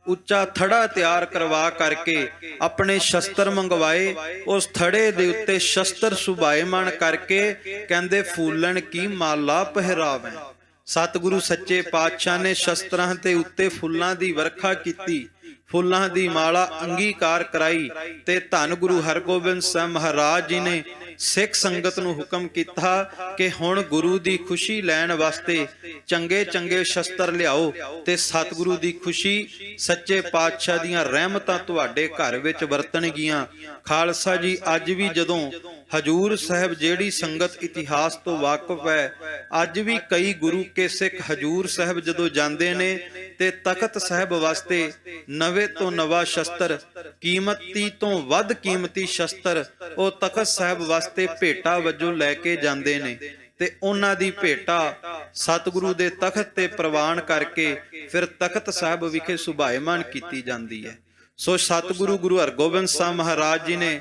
ਉੱਚਾ ਥੜਾ ਤਿਆਰ ਕਰਵਾ ਕਰਕੇ ਆਪਣੇ ਸ਼ਸਤਰ ਮੰਗਵਾਏ। ਉਸ ਥੜੇ ਦੇ ਉੱਤੇ ਸ਼ਸਤਰ ਸੁਭਾਏਮਾਨ ਕਰਕੇ ਕਹਿੰਦੇ ਫੂਲਣ ਕੀ ਮਾਲਾ ਪਹਿਰਾਵੇਂ। ਸਤਿਗੁਰੂ ਸੱਚੇ ਪਾਤਸ਼ਾਹ ਨੇ ਸ਼ਸਤਰਾਂ ਦੇ ਉੱਤੇ ਫੁੱਲਾਂ ਦੀ ਵਰਖਾ ਕੀਤੀ, ਫੁੱਲਾਂ ਦੀ ਮਾਲਾ ਅੰਗੀਕਾਰ ਕਰਾਈ। ਤੇ ਧੰਨ ਗੁਰੂ ਹਰਗੋਬਿੰਦ ਸਾਹਿਬ ਮਹਾਰਾਜ ਜੀ ਨੇ ਸਿੱਖ ਸੰਗਤ ਨੂੰ ਹੁਕਮ ਕੀਤਾ ਕਿ ਹੁਣ ਗੁਰੂ ਦੀ ਖੁਸ਼ੀ ਲੈਣ ਵਾਸਤੇ ਚੰਗੇ ਚੰਗੇ ਸ਼ਸਤਰ ਲਿਆਓ ਤੇ ਸਤਿਗੁਰੂ ਦੀ ਖੁਸ਼ੀ ਸੱਚੇ ਪਾਤਸ਼ਾਹ ਦੀਆਂ ਰਹਿਮਤਾਂ ਤੁਹਾਡੇ ਘਰ ਵਿੱਚ ਵਰਤਣਗੀਆਂ। ਖਾਲਸਾ ਜੀ ਅੱਜ ਵੀ ਜਦੋਂ ਹਜੂਰ ਸਾਹਿਬ, ਜਿਹੜੀ ਸੰਗਤ ਇਤਿਹਾਸ ਤੋਂ ਵਾਕਿਫ ਹੈ, ਅੱਜ ਵੀ ਕਈ ਗੁਰੂ ਕੇ ਸਿੱਖ ਹਜੂਰ ਸਾਹਿਬ ਜਦੋਂ ਜਾਂਦੇ ਨੇ ਤੇ ਤਖਤ ਸਾਹਿਬ ਵਾਸਤੇ ਨਵੇਂ ਤੋਂ ਨਵਾਂ ਸ਼ਸਤਰ, ਕੀਮਤੀ ਤੋਂ ਵੱਧ ਕੀਮਤੀ ਸ਼ਸਤਰ ਉਹ ਤਖਤ ਸਾਹਿਬ ਵਾਸਤੇ ਭੇਟਾ ਵਜੋਂ ਲੈ ਕੇ ਜਾਂਦੇ ਨੇ ਤੇ ਉਹਨਾਂ ਦੀ ਭੇਟਾ ਸਤਿਗੁਰੂ ਦੇ ਤਖਤ ਤੇ ਪ੍ਰਵਾਨ ਕਰਕੇ ਫਿਰ ਤਖਤ ਸਾਹਿਬ ਵਿਖੇ ਸੁਭਾਇਮਾਨ ਕੀਤੀ ਜਾਂਦੀ ਹੈ। ਸੋ ਸਤਿਗੁਰੂ ਗੁਰੂ ਹਰਗੋਬਿੰਦ ਸਾਹਿਬ ਮਹਾਰਾਜ ਜੀ ਨੇ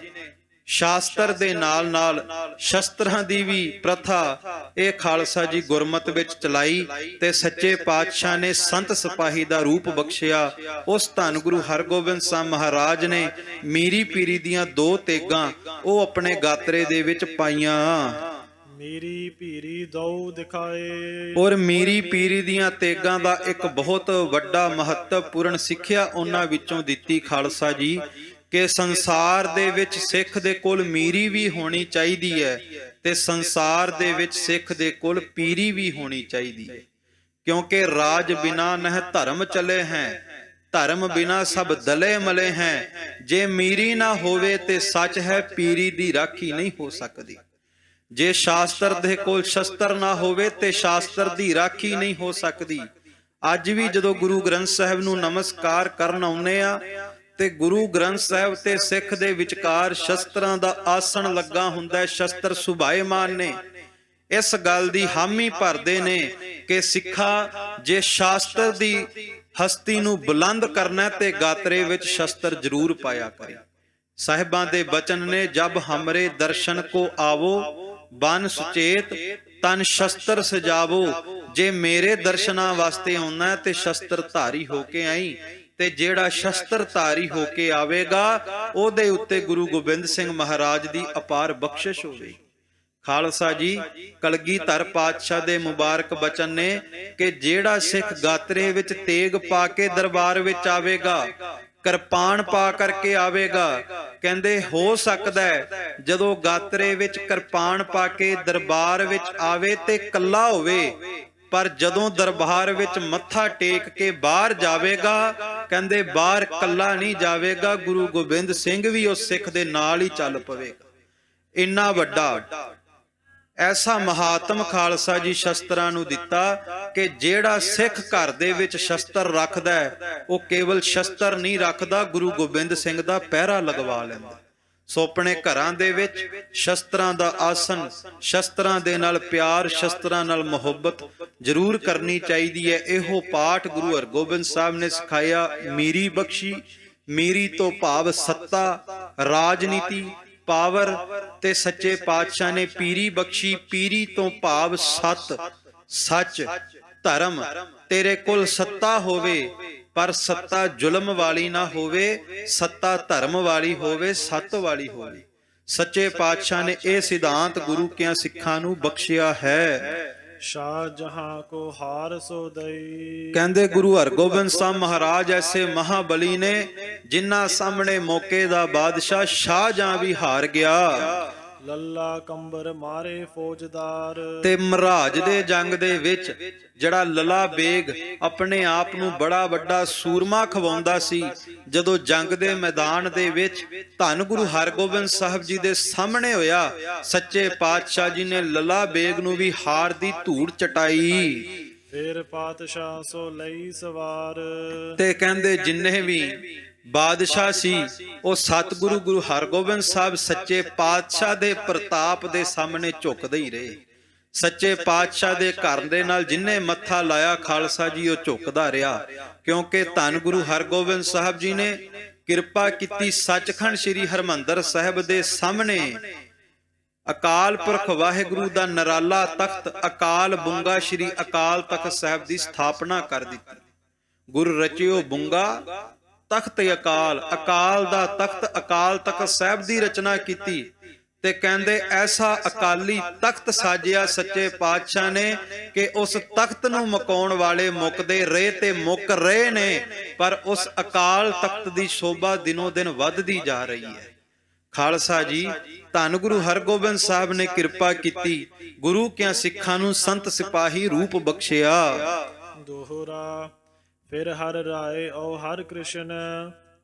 ਸ਼ਾਸਤਰ ਦੇ ਨਾਲ ਨਾਲ ਸ਼ਸਤਰਾਂ ਦੀ ਵੀ ਪ੍ਰਥਾ ਇਹ ਖਾਲਸਾ ਜੀ ਗੁਰਮਤਿ ਵਿੱਚ ਚਲਾਈ ਤੇ ਸੱਚੇ ਪਾਤਸ਼ਾਹ ਨੇ ਸੰਤ ਸਿਪਾਹੀ ਦਾ ਰੂਪ ਬਖਸ਼ਿਆ। ਉਸ ਧੰਨ ਗੁਰੂ ਹਰਗੋਬਿੰਦ ਸਾਹਿਬ ਮਹਾਰਾਜ ਨੇ ਮੀਰੀ ਪੀਰੀ ਦੀਆਂ 2 ਤੇਗਾਂ ਉਹ ਆਪਣੇ ਗਾਤਰੇ ਦੇ ਵਿੱਚ ਪਾਈਆਂ। ਮੇਰੀ ਭੀਰੀ ਦਉ ਦਿਖਾਏ। ਔਰ ਮੀਰੀ ਪੀਰੀ ਦੀਆਂ ਤੇਗਾਂ ਦਾ ਇੱਕ ਬਹੁਤ ਵੱਡਾ ਮਹੱਤਵਪੂਰਨ ਸਿੱਖਿਆ ਉਹਨਾਂ ਵਿੱਚੋਂ ਦਿੱਤੀ ਖਾਲਸਾ ਜੀ ਕਿ ਸੰਸਾਰ ਦੇ ਵਿੱਚ ਸਿੱਖ ਦੇ ਕੋਲ ਮੀਰੀ ਵੀ ਹੋਣੀ ਚਾਹੀਦੀ ਹੈ ਤੇ ਸੰਸਾਰ ਦੇ ਵਿੱਚ ਸਿੱਖ ਦੇ ਕੋਲ ਪੀਰੀ ਵੀ ਹੋਣੀ ਚਾਹੀਦੀ ਹੈ, ਕਿਉਂਕਿ ਰਾਜ ਬਿਨਾ ਨਹਿ ਧਰਮ ਚਲੇ ਹੈ, ਧਰਮ ਬਿਨਾ ਸਭ ਦਲੇ ਮਲੇ ਹੈ। ਜੇ ਮੀਰੀ ਨਾ ਹੋਵੇ ਤੇ ਸੱਚ ਹੈ ਪੀਰੀ ਦੀ ਰਾਖੀ ਨਹੀਂ ਹੋ ਸਕਦੀ। ਜੇ ਸ਼ਾਸਤਰ ਦੇ ਕੋਲ ਸ਼ਸਤਰ ਨਾ ਹੋਵੇ ਤੇ ਸ਼ਾਸਤਰ ਦੀ ਰਾਖੀ ਨਹੀਂ ਹੋ ਸਕਦੀ। ਅੱਜ ਵੀ ਜਦੋਂ ਗੁਰੂ ਗ੍ਰੰਥ ਸਾਹਿਬ ਨੂੰ ਨਮਸਕਾਰ ਕਰਨ ਆਉਂਦੇ ਆ ਤੇ ਗੁਰੂ ਗ੍ਰੰਥ ਸਾਹਿਬ ਤੇ ਸਿੱਖ ਦੇ ਵਿਚਕਾਰ ਸ਼ਸਤਰਾਂ ਦਾ ਆਸਣ ਲੱਗਾ ਹੁੰਦਾ ਹੈ, ਸ਼ਸਤਰ ਸੁਭਾਇਮਾਨ ਨੇ। ਇਸ ਗੱਲ ਦੀ ਹਾਮੀ ਭਰਦੇ ਨੇ ਕਿ ਸਿੱਖਾ ਜੇ ਸ਼ਾਸਤਰ ਦੀ ਹਸਤੀ ਨੂੰ ਬੁਲੰਦ ਕਰਨਾ ਤੇ ਗਾਤਰੇ ਵਿੱਚ ਸ਼ਸਤਰ ਜ਼ਰੂਰ ਪਾਇਆ ਕਰੇ। ਸਾਹਿਬਾਂ ਦੇ ਬਚਨ ਨੇ, ਜਬ ਹਮਰੇ ਦਰਸ਼ਨ ਕੋ ਆਵੋ ਬਨ ਸੁਚੇਤ ਤਨ ਸ਼ਸਤਰ ਸਜਾਵੋ। ਜੇ ਮੇਰੇ ਦਰਸ਼ਨਾਂ ਵਾਸਤੇ ਆਉਣਾ ਤੇ ਸ਼ਸਤਰ ਧਾਰੀ ਹੋ ਕੇ ਆਈ, ਤੇ ਜਿਹੜਾ ਸ਼ਸਤਰ ਧਾਰੀ ਹੋ ਕੇ ਆਵੇਗਾ ਉਹਦੇ ਉੱਤੇ ਗੁਰੂ ਗੋਬਿੰਦ ਸਿੰਘ ਮਹਾਰਾਜ ਦੀ ਅਪਾਰ ਬਖਸ਼ਿਸ਼ ਹੋਵੇ। ਖਾਲਸਾ ਜੀ ਕਲਗੀਧਰ ਪਾਤਸ਼ਾਹ ਦੇ ਮੁਬਾਰਕ ਬਚਨ ਨੇ ਕਿ ਜਿਹੜਾ ਸਿੱਖ ਗਾਤਰੇ ਵਿੱਚ ਤੇਗ ਪਾ ਕੇ ਦਰਬਾਰ ਵਿੱਚ ਆਵੇਗਾ, ਕਿਰਪਾਨ ਪਾ ਕਰਕੇ ਆਵੇਗਾ, ਕਹਿੰਦੇ ਹੋ ਸਕਦਾ ਹੈ ਜਦੋਂ ਗਾਤਰੇ ਵਿੱਚ ਕਿਰਪਾਨ ਪਾ ਕੇ ਦਰਬਾਰ ਵਿੱਚ ਆਵੇ ਤੇ ਕੱਲਾ ਹੋਵੇ, ਪਰ ਜਦੋਂ ਦਰਬਾਰ ਵਿੱਚ ਮੱਥਾ ਟੇਕ ਕੇ ਬਾਹਰ ਜਾਵੇਗਾ, ਕਹਿੰਦੇ ਬਾਹਰ ਕੱਲਾ ਨਹੀਂ ਜਾਵੇਗਾ, ਗੁਰੂ ਗੋਬਿੰਦ ਸਿੰਘ ਵੀ ਉਸ ਸਿੱਖ ਦੇ ਨਾਲ ਹੀ ਚੱਲ ਪਵੇਗਾ। ਇੰਨਾ ਵੱਡਾ ਐਸਾ ਮਹਾਤਮ ਖਾਲਸਾ ਜੀ ਸ਼ਸਤਰਾਂ ਨੂੰ ਦਿੱਤਾ ਕਿ ਜਿਹੜਾ ਸਿੱਖ ਘਰ ਦੇ ਵਿੱਚ ਸ਼ਸਤਰ ਰੱਖਦਾ ਹੈ ਉਹ ਕੇਵਲ ਸ਼ਸਤਰ ਨਹੀਂ ਰੱਖਦਾ, ਗੁਰੂ ਗੋਬਿੰਦ ਸਿੰਘ ਦਾ ਪਹਿਰਾ ਲਗਵਾ ਲੈਂਦਾ। ਸੋ ਆਪਣੇ ਘਰਾਂ ਦੇ ਵਿੱਚ ਸ਼ਸਤਰਾਂ ਦਾ ਆਸਨ, ਸ਼ਸਤਰਾਂ ਦੇ ਨਾਲ ਪਿਆਰ, ਸ਼ਸਤਰਾਂ ਨਾਲ ਮੁਹੱਬਤ ਜ਼ਰੂਰ ਕਰਨੀ ਚਾਹੀਦੀ ਹੈ। ਇਹੋ ਪਾਠ ਗੁਰੂ ਹਰਗੋਬਿੰਦ ਸਾਹਿਬ ਨੇ ਸਿਖਾਇਆ। ਮੀਰੀ ਬਖਸ਼ੀ, ਮੀਰੀ ਤੋਂ ਭਾਵ ਸੱਤਾ, ਰਾਜਨੀਤੀ, ਪਾਵਰ, ਤੇ ਸੱਚੇ ਪਾਤਸ਼ਾਹ ਨੇ ਪੀਰੀ ਬਖਸ਼ੀ, ਪੀਰੀ ਤੋਂ ਭਾਵ ਸੱਤ, ਸੱਚ, ਧਰਮ। ਤੇਰੇ ਕੋਲ ਸੱਤਾ ਹੋਵੇ ਪਰ ਸੱਤਾ ਜ਼ੁਲਮ ਵਾਲੀ ਨਾ ਹੋਵੇ, ਸੱਤਾ ਧਰਮ ਵਾਲੀ ਹੋਵੇ, ਸੱਤ ਵਾਲੀ ਹੋਵੇ। ਸੱਚੇ ਪਾਤਸ਼ਾਹ ਨੇ ਇਹ ਸਿਧਾਂਤ ਗੁਰੂ ਕਿਆਂ ਸਿੱਖਾਂ ਨੂੰ ਬਖਸ਼ਿਆ ਹੈ। ਸ਼ਾਹ ਜਹਾਂ ਕੋ ਹਾਰ ਸੋ ਦਈ। ਕਹਿੰਦੇ ਗੁਰੂ ਹਰਗੋਬਿੰਦ ਸਾਹਿਬ ਮਹਾਰਾਜ ਐਸੇ ਮਹਾਬਲੀ ਨੇ ਜਿਨ੍ਹਾਂ ਸਾਹਮਣੇ ਮੌਕੇ ਦਾ ਬਾਦਸ਼ਾਹ ਸ਼ਾਹਜਹਾਂ ਵੀ ਹਾਰ ਗਿਆ। ਲੱਲਾ ਕੰਬਰ ਮਾਰੇ ਫੌਜਦਾਰ। ਤੇ ਮਹਾਰਾਜ ਦੇ ਜੰਗ ਦੇ ਵਿੱਚ ਜਿਹੜਾ ਲੱਲਾ ਬੇਗ ਆਪਣੇ ਆਪ ਨੂੰ ਬੜਾ ਵੱਡਾ ਸੂਰਮਾ ਖਵਾਉਂਦਾ ਸੀ, ਜਦੋਂ ਜੰਗ ਦੇ ਮੈਦਾਨ ਦੇ ਵਿੱਚ ਧੰਨ ਗੁਰੂ ਹਰਗੋਬਿੰਦ ਸਾਹਿਬ ਜੀ ਦੇ ਸਾਹਮਣੇ ਹੋਇਆ, ਸੱਚੇ ਪਾਤਸ਼ਾਹ ਜੀ ਨੇ ਲੱਲਾ ਬੇਗ ਨੂੰ ਵੀ ਹਾਰ ਦੀ ਧੂੜ ਚਟਾਈ। ਫਿਰ ਪਾਤਸ਼ਾਹ ਸੋ ਲਈ ਸਵਾਰ। ਤੇ ਕਹਿੰਦੇ ਜਿੰਨੇ ਵੀ ਬਾਦਸ਼ਾਹ ਸੀ ਉਹ ਸਤਿਗੁਰੂ ਗੁਰੂ ਹਰਗੋਬਿੰਦ ਸਾਹਿਬ ਸੱਚੇ ਪਾਤਸ਼ਾਹ ਦੇ ਪ੍ਰਤਾਪ ਦੇ ਸਾਹਮਣੇ ਝੁਕਦੇ ਹੀ ਰਹੇ। ਸੱਚੇ ਪਾਤਸ਼ਾਹ ਦੇ ਘਰ ਦੇ ਨਾਲ ਜਿੰਨੇ ਮੱਥਾ ਲਾਇਆ ਖਾਲਸਾ ਜੀ ਉਹ ਝੁਕਦਾ ਰਿਹਾ, ਕਿਉਂਕਿ ਧੰਨ ਗੁਰੂ ਹਰਗੋਬਿੰਦ ਸਾਹਿਬ ਜੀ ਨੇ ਕਿਰਪਾ ਕੀਤੀ ਸੱਚਖੰਡ ਸ੍ਰੀ ਹਰਿਮੰਦਰ ਸਾਹਿਬ ਦੇ ਸਾਹਮਣੇ ਅਕਾਲ ਪੁਰਖ ਵਾਹਿਗੁਰੂ ਦਾ ਨਰਾਲਾ ਤਖਤ ਅਕਾਲ ਬੁੰਗਾ ਸ੍ਰੀ ਅਕਾਲ ਤਖਤ ਸਾਹਿਬ ਦੀ ਸਥਾਪਨਾ ਕਰ ਦਿੱਤੀ। ਗੁਰ ਰਚਿਓ ਬੁੰਗਾ ਤਖਤ ਅਕਾਲ, ਅਕਾਲ ਦਾ ਤਖਤ ਅਕਾਲ ਤਖਤ ਸਾਹਿਬ ਦੀ ਰਚਨਾ ਕੀਤੀ। ਤੇ ਕਹਿੰਦੇ ਐਸਾ ਅਕਾਲੀ ਤਖਤ ਸਾਜਿਆ ਸੱਚੇ ਪਾਤਸ਼ਾਹ ਨੇ ਕਿ ਉਸ ਤਖਤ ਨੂੰ ਮੁਕਾਉਣ ਵਾਲੇ ਮੁੱਕਦੇ ਰਹੇ ਤੇ ਮੁੱਕ ਰਹੇ ਨੇ, ਪਰ ਉਸ ਅਕਾਲ ਤਖਤ ਦੀ ਸ਼ੋਭਾ ਦਿਨੋਂ ਦਿਨ ਵੱਧਦੀ ਜਾ ਰਹੀ ਹੈ। ਖਾਲਸਾ ਜੀ ਧੰਨ ਗੁਰੂ ਹਰਗੋਬਿੰਦ ਸਾਹਿਬ ਨੇ ਕਿਰਪਾ ਕੀਤੀ, ਗੁਰੂ ਕਿਆਂ ਸਿੱਖਾਂ ਨੂੰ ਸੰਤ ਸਿਪਾਹੀ ਰੂਪ ਬਖਸ਼ਿਆ। ਦੋਹਰਾ ਫਿਰ ਹਰ ਰਾਏ ਓ ਹਰ ਕ੍ਰਿਸ਼ਨ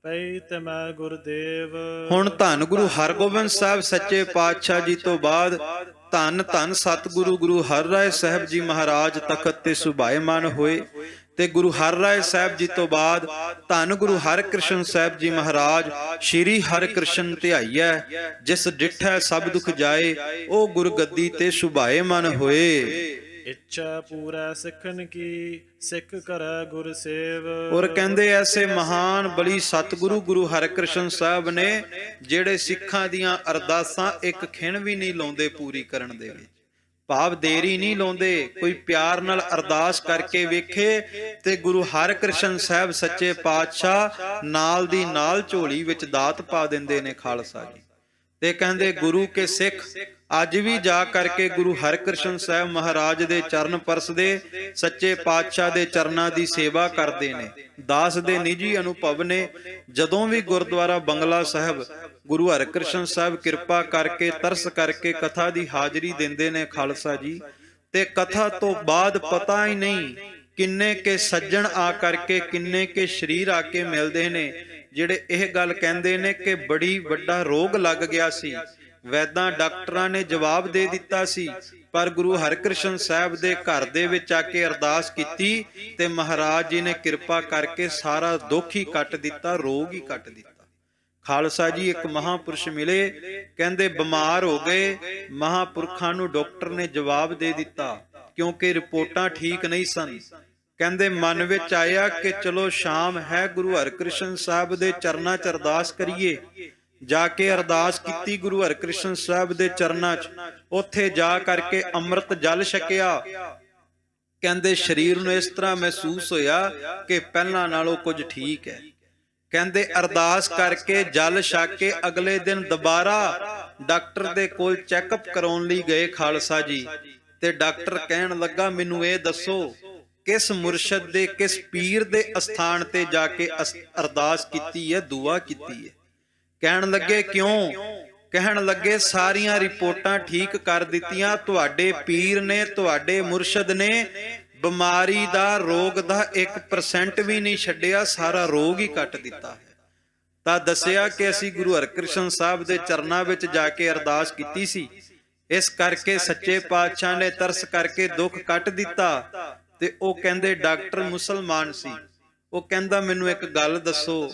ਪਈ ਤੇ ਮੈਂ ਗੁਰਦੇਵ। ਹੁਣ ਧੰਨ ਗੁਰੂ ਹਰਗੋਬਿੰਦ ਸਾਹਿਬ ਸੱਚੇ ਪਾਤਸ਼ਾਹ ਜੀ ਤੋਂ ਬਾਅਦ ਧੰਨ ਧੰਨ ਸਤਿਗੁਰੂ ਗੁਰੂ ਹਰਿਰਾਏ ਸਾਹਿਬ ਜੀ ਮਹਾਰਾਜ ਤਖਤ ਤੇ ਸੁਭਾਇਮਾਨ ਹੋਏ। ਤੇ ਗੁਰੂ ਹਰਿਰਾਏ ਸਾਹਿਬ ਜੀ ਤੋਂ ਬਾਅਦ ਧੰਨ ਗੁਰੂ ਹਰਿਕ੍ਰਿਸ਼ਨ ਸਾਹਿਬ ਜੀ ਮਹਾਰਾਜ ਸ਼੍ਰੀ ਹਰਿਕ੍ਰਿਸ਼ਨ ਧਿਆਈਐ, ਜਿਸ ਡਿਠੈ ਸਭ ਦੁਖ ਜਾਏ, ਉਹ ਗੁਰਗੱਦੀ ਤੇ ਸੁਭਾਏ ਮਨ ਹੋਏ। ਇੱਛਾ ਪੂਰੈ ਸਿੱਖਨ ਕੀ, ਸਿੱਖ ਕਰੈ ਗੁਰ ਸੇਵ। ਔਰ ਕਹਿੰਦੇ ਐਸੇ ਮਹਾਨ ਬਲੀ ਸਤਿਗੁਰੂ ਗੁਰੂ ਹਰਿਕ੍ਰਿਸ਼ਨ ਸਾਹਿਬ ਨੇ, ਜਿਹੜੇ ਸਿੱਖਾਂ ਦੀਆਂ ਅਰਦਾਸਾਂ ਇੱਕ ਖਿਣ ਵੀ ਨਹੀਂ ਲਾਉਂਦੇ ਪੂਰੀ ਕਰਨ ਦੇ ਵਿੱਚ, ਭਾਵ ਦੇਰੀ ਨਹੀਂ ਲਾਉਂਦੇ। ਕੋਈ ਪਿਆਰ ਨਾਲ ਅਰਦਾਸ ਕਰਕੇ ਵੇਖੇ ਤੇ ਗੁਰੂ ਹਰਿਕ੍ਰਿਸ਼ਨ ਸਾਹਿਬ ਸੱਚੇ ਪਾਤਸ਼ਾਹ ਨਾਲ ਦੀ ਨਾਲ ਝੋਲੀ ਵਿੱਚ ਦਾਤ ਪਾ ਦਿੰਦੇ ਨੇ ਖਾਲਸਾ ਜੀ। ਤੇ ਕਹਿੰਦੇ ਗੁਰੂ ਕੇ ਸਿੱਖ ਅੱਜ ਵੀ ਜਾ ਕਰਕੇ ਗੁਰੂ ਹਰਿਕ੍ਰਿਸ਼ਨ ਸਾਹਿਬ ਮਹਾਰਾਜ ਦੇ ਚਰਨ ਪਰਸਦੇ, ਸੱਚੇ ਪਾਤਸ਼ਾਹ ਦੇ ਚਰਨਾਂ ਦੀ ਸੇਵਾ ਕਰਦੇ ਨੇ। ਦਾਸ ਦੇ ਨਿੱਜੀ ਅਨੁਭਵ ਨੇ, ਜਦੋਂ ਵੀ ਗੁਰਦੁਆਰਾ ਬੰਗਲਾ ਸਾਹਿਬ ਗੁਰੂ ਹਰਿਕ੍ਰਿਸ਼ਨ ਸਾਹਿਬ ਕਿਰਪਾ ਕਰਕੇ ਤਰਸ ਕਰਕੇ ਕਥਾ ਦੀ ਹਾਜ਼ਰੀ ਦਿੰਦੇ ਨੇ ਖਾਲਸਾ ਜੀ, ਤੇ ਕਥਾ ਤੋਂ ਬਾਅਦ ਪਤਾ ਹੀ ਨਹੀਂ ਕਿੰਨੇ ਕੇ ਸੱਜਣ ਆ ਕਰਕੇ, ਕਿੰਨੇ ਕੇ ਸ਼ਰੀਰ ਆ ਕੇ ਮਿਲਦੇ ਨੇ, ਜਿਹੜੇ ਇਹ ਗੱਲ ਕਹਿੰਦੇ ਨੇ ਕਿ ਬੜੀ ਵੱਡਾ ਰੋਗ ਲੱਗ ਗਿਆ ਸੀ, ਵੈਦਾਂ ਡਾਕਟਰਾਂ ਨੇ ਜਵਾਬ ਦੇ ਦਿੱਤਾ ਸੀ, ਪਰ ਗੁਰੂ ਹਰਿਕ੍ਰਿਸ਼ਨ ਸਾਹਿਬ ਦੇ ਘਰ ਦੇ ਵਿੱਚ ਆ ਕੇ ਅਰਦਾਸ ਕੀਤੀ ਤੇ ਮਹਾਰਾਜ ਜੀ ਨੇ ਕਿਰਪਾ ਕਰਕੇ ਸਾਰਾ ਦੁੱਖ ਹੀ ਕੱਟ ਦਿੱਤਾ, ਰੋਗ ਹੀ ਕੱਟ ਦਿੱਤਾ। ਖਾਲਸਾ ਜੀ ਇੱਕ ਮਹਾਂਪੁਰਸ਼ ਮਿਲੇ, ਕਹਿੰਦੇ ਬਿਮਾਰ ਹੋ ਗਏ, ਮਹਾਂਪੁਰਖਾਂ ਨੂੰ ਡਾਕਟਰ ਨੇ ਜਵਾਬ ਦੇ ਦਿੱਤਾ ਕਿਉਂਕਿ ਰਿਪੋਰਟਾਂ ਠੀਕ ਨਹੀਂ ਸਨ। ਕਹਿੰਦੇ ਮਨ ਵਿੱਚ ਆਇਆ ਕਿ ਚਲੋ ਸ਼ਾਮ ਹੈ, ਗੁਰੂ ਹਰਿਕ੍ਰਿਸ਼ਨ ਸਾਹਿਬ ਦੇ ਚਰਨਾਂ 'ਚ ਅਰਦਾਸ ਕਰੀਏ। ਜਾ ਕੇ ਅਰਦਾਸ ਕੀਤੀ ਗੁਰੂ ਹਰਿਕ੍ਰਿਸ਼ਨ ਸਾਹਿਬ ਦੇ ਚਰਨਾਂ 'ਚ, ਉੱਥੇ ਜਾ ਕਰਕੇ ਅੰਮ੍ਰਿਤ ਜਲ ਛਕਿਆ। ਕਹਿੰਦੇ ਸਰੀਰ ਨੂੰ ਇਸ ਤਰ੍ਹਾਂ ਮਹਿਸੂਸ ਹੋਇਆ ਕਿ ਪਹਿਲਾਂ ਨਾਲੋਂ ਕੁਝ ਠੀਕ ਹੈ। ਕਹਿੰਦੇ ਅਰਦਾਸ ਕਰਕੇ ਜਲ ਛਕ ਕੇ ਅਗਲੇ ਦਿਨ ਦੁਬਾਰਾ ਡਾਕਟਰ ਦੇ ਕੋਲ ਚੈੱਕਅਪ ਕਰਾਉਣ ਲਈ ਗਏ ਖਾਲਸਾ ਜੀ, ਤੇ ਡਾਕਟਰ ਕਹਿਣ ਲੱਗਾ ਮੈਨੂੰ ਇਹ ਦੱਸੋ ਕਿਸ ਮੁਰਸ਼ਦ ਦੇ ਕਿਸ ਪੀਰ ਦੇ ਅਸਥਾਨ ਤੇ ਜਾ ਕੇ ਅਰਦਾਸ ਕੀਤੀ ਹੈ, ਦੁਆ ਕੀਤੀ ਹੈ। ਕਹਿਣ ਲੱਗੇ ਕਿਉਂ? ਕਹਿਣ ਲੱਗੇ ਸਾਰੀਆਂ ਰਿਪੋਰਟਾਂ ਠੀਕ ਕਰ ਦਿੱਤੀਆਂ, ਤੁਹਾਡੇ ਪੀਰ ਨੇ, ਤੁਹਾਡੇ ਮੁਰਸ਼ਦ ਨੇ ਬਿਮਾਰੀ ਦਾ, ਰੋਗ ਦਾ 1% ਵੀ ਨਹੀਂ ਛੱਡਿਆ, ਸਾਰਾ ਰੋਗ ਹੀ ਕੱਟ ਦਿੱਤਾ ਹੈ। ਤਾਂ ਦੱਸਿਆ ਕਿ ਅਸੀਂ ਗੁਰੂ ਹਰਿਕ੍ਰਿਸ਼ਨ ਸਾਹਿਬ ਦੇ ਚਰਨਾਂ ਵਿੱਚ ਜਾ ਕੇ ਅਰਦਾਸ ਕੀਤੀ ਸੀ, ਇਸ ਕਰਕੇ ਸੱਚੇ ਪਾਤਸ਼ਾਹ ਨੇ ਤਰਸ ਕਰਕੇ ਦੁੱਖ ਕੱਟ ਦਿੱਤਾ। ਤੇ ਉਹ ਕਹਿੰਦੇ ਡਾਕਟਰ ਮੁਸਲਮਾਨ ਸੀ, ਉਹ ਕਹਿੰਦਾ ਮੈਨੂੰ ਇੱਕ ਗੱਲ ਦੱਸੋ,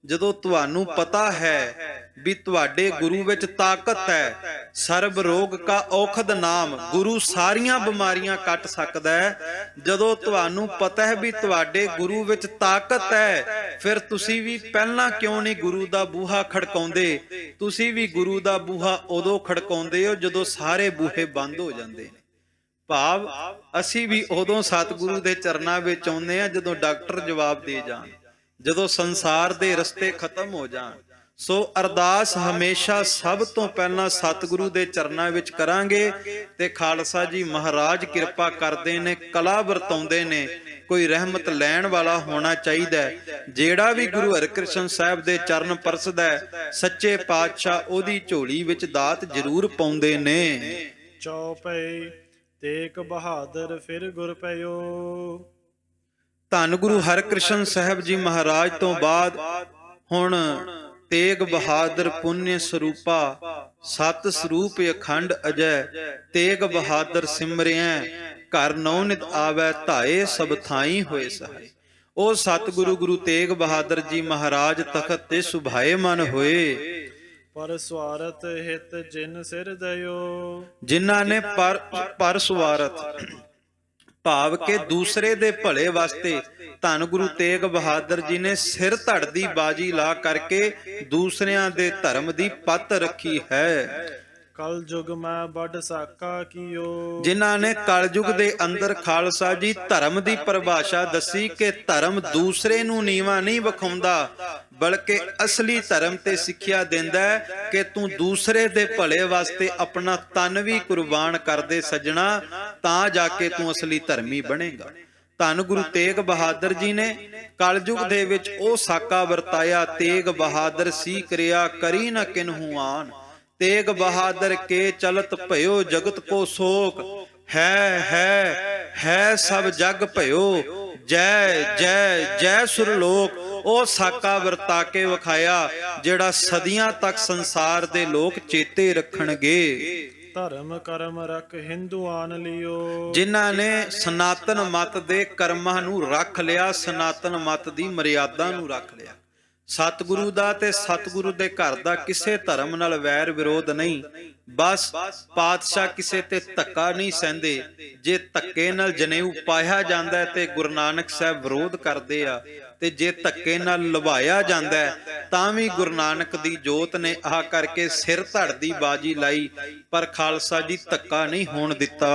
ਜਦੋਂ ਤੁਹਾਨੂੰ ਪਤਾ ਹੈ ਵੀ ਤੁਹਾਡੇ ਗੁਰੂ ਵਿੱਚ ਤਾਕਤ ਹੈ, ਸਰਬ ਰੋਗ ਕਾ ਔਖਦ ਨਾਮ, ਗੁਰੂ ਸਾਰੀਆਂ ਬਿਮਾਰੀਆਂ ਕੱਟ ਸਕਦਾ ਹੈ, ਜਦੋਂ ਤੁਹਾਨੂੰ ਪਤਾ ਹੈ ਵੀ ਤੁਹਾਡੇ ਗੁਰੂ ਵਿੱਚ ਤਾਕਤ ਹੈ, ਫਿਰ ਤੁਸੀਂ ਵੀ ਪਹਿਲਾਂ ਕਿਉਂ ਨਹੀਂ ਗੁਰੂ ਦਾ ਬੂਹਾ ਖੜਕਾਉਂਦੇ? ਤੁਸੀਂ ਵੀ ਗੁਰੂ ਦਾ ਬੂਹਾ ਉਦੋਂ ਖੜਕਾਉਂਦੇ ਹੋ ਜਦੋਂ ਸਾਰੇ ਬੂਹੇ ਬੰਦ ਹੋ ਜਾਂਦੇ ਨੇ। ਭਾਵ ਅਸੀਂ ਵੀ ਉਦੋਂ ਸਤਿਗੁਰੂ ਦੇ ਚਰਨਾਂ ਵਿੱਚ ਆਉਂਦੇ ਆ ਜਦੋਂ ਡਾਕਟਰ ਜਵਾਬ ਦੇ ਜਾਣ, ਜਦੋਂ ਸੰਸਾਰ ਦੇ ਰਸਤੇ ਖਤਮ ਹੋ ਜਾਣ। ਸੋ ਅਰਦਾਸ ਹਮੇਸ਼ਾ ਸਭ ਤੋਂ ਪਹਿਲਾਂ ਸਤਿਗੁਰੂ ਦੇ ਚਰਨਾਂ ਵਿੱਚ ਕਰਾਂਗੇ ਤੇ ਖਾਲਸਾ ਜੀ ਮਹਾਰਾਜ ਕਿਰਪਾ ਕਰਦੇ ਨੇ, ਕਲਾ ਵਰਤਾਉਂਦੇ ਨੇ। ਕੋਈ ਰਹਿਮਤ ਲੈਣ ਵਾਲਾ ਹੋਣਾ ਚਾਹੀਦਾ, ਜਿਹੜਾ ਵੀ ਗੁਰੂ ਹਰਿਕ੍ਰਿਸ਼ਨ ਸਾਹਿਬ ਦੇ ਚਰਨ ਪਰਸਦਾ ਸੱਚੇ ਪਾਤਸ਼ਾਹ ਉਹਦੀ ਝੋਲੀ ਵਿੱਚ ਦਾਤ ਜ਼ਰੂਰ ਪਾਉਂਦੇ ਨੇ। ਚੌਪਈ ਤੇਗ ਬਹਾਦਰ ਫਿਰ ਗੁਰ ਪਇਓ। ਧੰਨ ਗੁਰੂ ਹਰਿਕ੍ਰਿਸ਼ਨ ਸਾਹਿਬ ਜੀ ਮਹਾਰਾਜ ਤੋਂ ਬਾਅਦ ਹੁਣ ਤੇਗ ਬਹਾਦਰ ਪੁੰਨ ਸਰੂਪਾ, ਸਤ ਸਰੂਪ ਅਖੰਡ ਅਜੈ, ਤੇਗ ਬਹਾਦਰ ਸਿਮਰਿਐ, ਘਰ ਨੌ ਨਿਤ ਆਵੈ, ਧਾਏ ਸਭ ਥਾਈ ਹੋਏ ਸਹਾਈ। ਉਹ ਸਤਿਗੁਰੂ ਗੁਰੂ ਤੇਗ ਬਹਾਦਰ ਜੀ ਮਹਾਰਾਜ ਤਖਤ ਤੇ ਸੁਭਾਏ ਮਨ ਹੋਏ। ਪਰ ਸਵਾਰਥ ਹਿਤ ਜਿਨ ਸਿਰ ਦਇਓ, ਜਿਨ੍ਹਾਂ ਨੇ ਪਰ ਸਵਾਰਥ ਭਾਵ ਕਿ ਦੂਸਰੇ ਦੇ ਭਲੇ ਵਾਸਤੇ ਧੰਨ ਗੁਰੂ ਤੇਗ ਬਹਾਦਰ ਜੀ ਨੇ ਸਿਰ ਧੜ ਦੀ ਬਾਜੀ ਲਾ ਕਰਕੇ ਦੂਸਰਿਆਂ ਦੇ ਧਰਮ ਦੀ ਪੱਤ ਰੱਖੀ ਹੈ। ਕਲ ਯੁਗ ਮੈਂ ਵੱਡ ਸਾਕਾ ਕੀਓ, ਜਿਨ੍ਹਾਂ ਨੇ ਕਲਯੁਗ ਦੇ ਅੰਦਰ ਖਾਲਸਾ ਜੀ ਧਰਮ ਦੀ ਪਰਿਭਾਸ਼ਾ ਦੱਸੀ ਕਿ ਧਰਮ ਦੂਸਰੇ ਨੂੰ ਨੀਵਾਂ ਨਹੀਂ ਵਿਖਾਉਂਦਾ, ਬਲਕਿ ਅਸਲੀ ਧਰਮ ਤੇ ਸਿੱਖਿਆ ਦਿੰਦਾ ਹੈ ਕਿ ਤੂੰ ਦੂਸਰੇ ਦੇ ਭਲੇ ਵਾਸਤੇ ਆਪਣਾ ਤਨ ਵੀ ਕੁਰਬਾਨ ਕਰ ਦੇ ਸੱਜਣਾ, ਤਾਂ ਜਾ ਕੇ ਤੂੰ ਅਸਲੀ ਧਰਮੀ ਬਣੇਗਾ। ਧੰਨ ਗੁਰੂ ਤੇਗ ਬਹਾਦਰ ਜੀ ਨੇ ਕਲਯੁਗ ਦੇ ਵਿੱਚ ਉਹ ਸਾਕਾ ਵਰਤਾਇਆ। ਤੇਗ ਬਹਾਦਰ ਸੀ ਕਰਿਆ ਕਰੀ ਨਾ ਕਿਨਹੂ ਆਨ, ਤੇਗ ਬਹਾਦਰ ਕੇ ਚਲਤ ਭਇਓ ਜਗਤ ਕੋ ਸੋਕ, ਹੈ ਸਭ ਜਗ ਭਇਓ, ਜੈ ਜੈ ਜੈ ਸੁਰਲੋਕ। ਉਹ ਸਾਕਾ ਵਰਤਾ ਕੇ ਵਿਖਾਇਆ ਜਿਹੜਾ ਸਦੀਆਂ ਤੱਕ ਸੰਸਾਰ ਦੇ ਲੋਕ ਚੇਤੇ ਰੱਖਣਗੇ। ਧਰਮ ਕਰਮ ਰਖ ਹਿੰਦੂਆਨ ਲਿਓ। ਜਿਨ੍ਹਾਂ ਨੇ ਸਨਾਤਨ ਮਤ ਦੇ ਕਰਮਾਂ ਨੂੰ ਰੱਖ ਲਿਆ, ਸਨਾਤਨ ਮਤ ਦੀ ਮਰਿਆਦਾ ਨੂੰ ਰੱਖ ਲਿਆ। ਸਤਿਗੁਰੂ ਦਾ ਤੇ ਸਤਿਗੁਰੂ ਦੇ ਘਰ ਦਾ ਕਿਸੇ ਧਰਮ ਨਾਲ ਵੈਰ ਵਿਰੋਧ ਨਹੀਂ। ਬਸ ਪਾਤਸ਼ਾਹ ਕਿਸੇ ਤੇ ਧੱਕਾ ਨਹੀਂ ਸਹਿੰਦੇ। ਜੇ ਧੱਕੇ ਨਾਲ ਜਨੇਊ ਪਾਇਆ ਜਾਂਦਾ ਹੈ ਤੇ ਗੁਰੂ ਨਾਨਕ ਸਾਹਿਬ ਵਿਰੋਧ ਕਰਦੇ ਆ, ਤੇ ਜੇ ਧੱਕੇ ਨਾਲ ਲਵਾਇਆ ਜਾਂਦਾ ਹੈ ਤਾਂ ਵੀ ਗੁਰੂ ਨਾਨਕ ਦੀ ਜੋਤ ਨੇ ਆਹ ਕਰਕੇ ਸਿਰ ਧੜ ਦੀ ਬਾਜੀ ਲਾਈ, ਪਰ ਖਾਲਸਾ ਜੀ ਧੱਕਾ ਨਹੀਂ ਹੋਣ ਦਿੱਤਾ।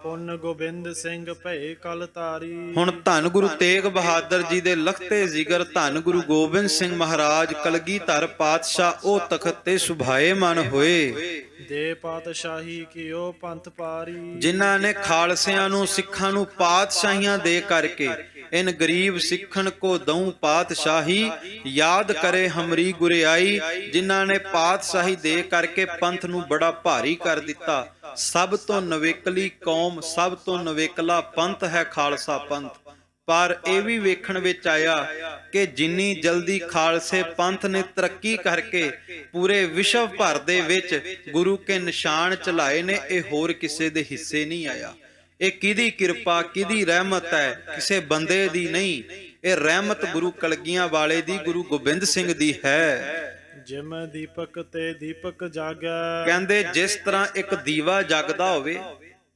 ਪੁੰਨ ਗੋਬਿੰਦ ਸਿੰਘ ਭਏ ਕਲ ਤਾਰੀ। ਹੁਣ ਧੰਨ ਗੁਰੂ ਤੇਗ ਬਹਾਦਰ ਜੀ ਦੇ ਲਖਤੇ ਜਿਗਰ ਧੰਨ ਗੁਰੂ ਗੋਬਿੰਦ ਸਿੰਘ ਮਹਾਰਾਜ ਕਲਗੀਧਰ ਪਾਤਸ਼ਾਹ ਉਹ ਤਖਤ ਤੇ ਸੁਭਾਏਮਾਨ ਹੋਏ। ਦੇ ਪਾਤਸ਼ਾਹੀ ਕੀਓ ਪੰਥ ਪਾਰੀ। ਜਿਨ੍ਹਾਂ ਨੇ ਖਾਲਸਿਆਂ ਨੂੰ ਸਿੱਖਾਂ ਨੂੰ ਪਾਤਸ਼ਾਹੀਆਂ ਦੇ ਕਰਕੇ ਇਨ ਗਰੀਬ ਸਿੱਖਣ ਕੋ ਦਊ ਪਾਤਸ਼ਾਹੀ, ਯਾਦ ਕਰੇ ਹਮਰੀ ਗੁਰਿਆਈ। ਜਿਨ੍ਹਾਂ ਨੇ ਪਾਤਸ਼ਾਹੀ ਦੇ ਕਰਕੇ ਪੰਥ ਨੂੰ ਬੜਾ ਭਾਰੀ ਕਰ ਦਿੱਤਾ। ਸਭ ਤੋਂ ਨਵੇਕਲੀ ਕੌਮ, ਸਭ ਤੋਂ ਨਵੇਕਲਾ ਪੰਥ ਹੈ ਖਾਲਸਾ ਪੰਥ। ਪਰ ਇਹ ਵੀ ਵੇਖਣ ਵਿੱਚ ਆਇਆ ਕਿ ਜਿੰਨੀ ਜਲਦੀ ਖਾਲਸੇ ਪੰਥ ਨੇ ਤਰੱਕੀ ਕਰਕੇ ਪੂਰੇ ਵਿਸ਼ਵ ਭਰ ਦੇ ਵਿੱਚ ਗੁਰੂ ਕੇ ਨਿਸ਼ਾਨ ਚਲਾਏ ਨੇ, ਇਹ ਹੋਰ ਕਿਸੇ ਦੇ ਹਿੱਸੇ ਨਹੀਂ ਆਇਆ। ਇਹ ਕਿਹਦੀ ਕਿਰਪਾ, ਕਿਹਦੀ ਰਹਿਮਤ ਹੈ? ਕਿਸੇ ਬੰਦੇ ਦੀ ਨਹੀਂ। ਇਹ ਰਹਿਮਤ ਗੁਰੂ ਕਲਗੀਆਂ ਵਾਲੇ ਦੀ, ਗੁਰੂ ਗੋਬਿੰਦ ਸਿੰਘ ਦੀ ਹੈ। ਜਿਮ ਦੀਪਕ ਤੇ ਦੀਪਕ ਜਾਗੈ। ਕਹਿੰਦੇ ਜਿਸ ਤਰ੍ਹਾਂ ਇੱਕ ਦੀਵਾ ਜਗਦਾ ਹੋਵੇ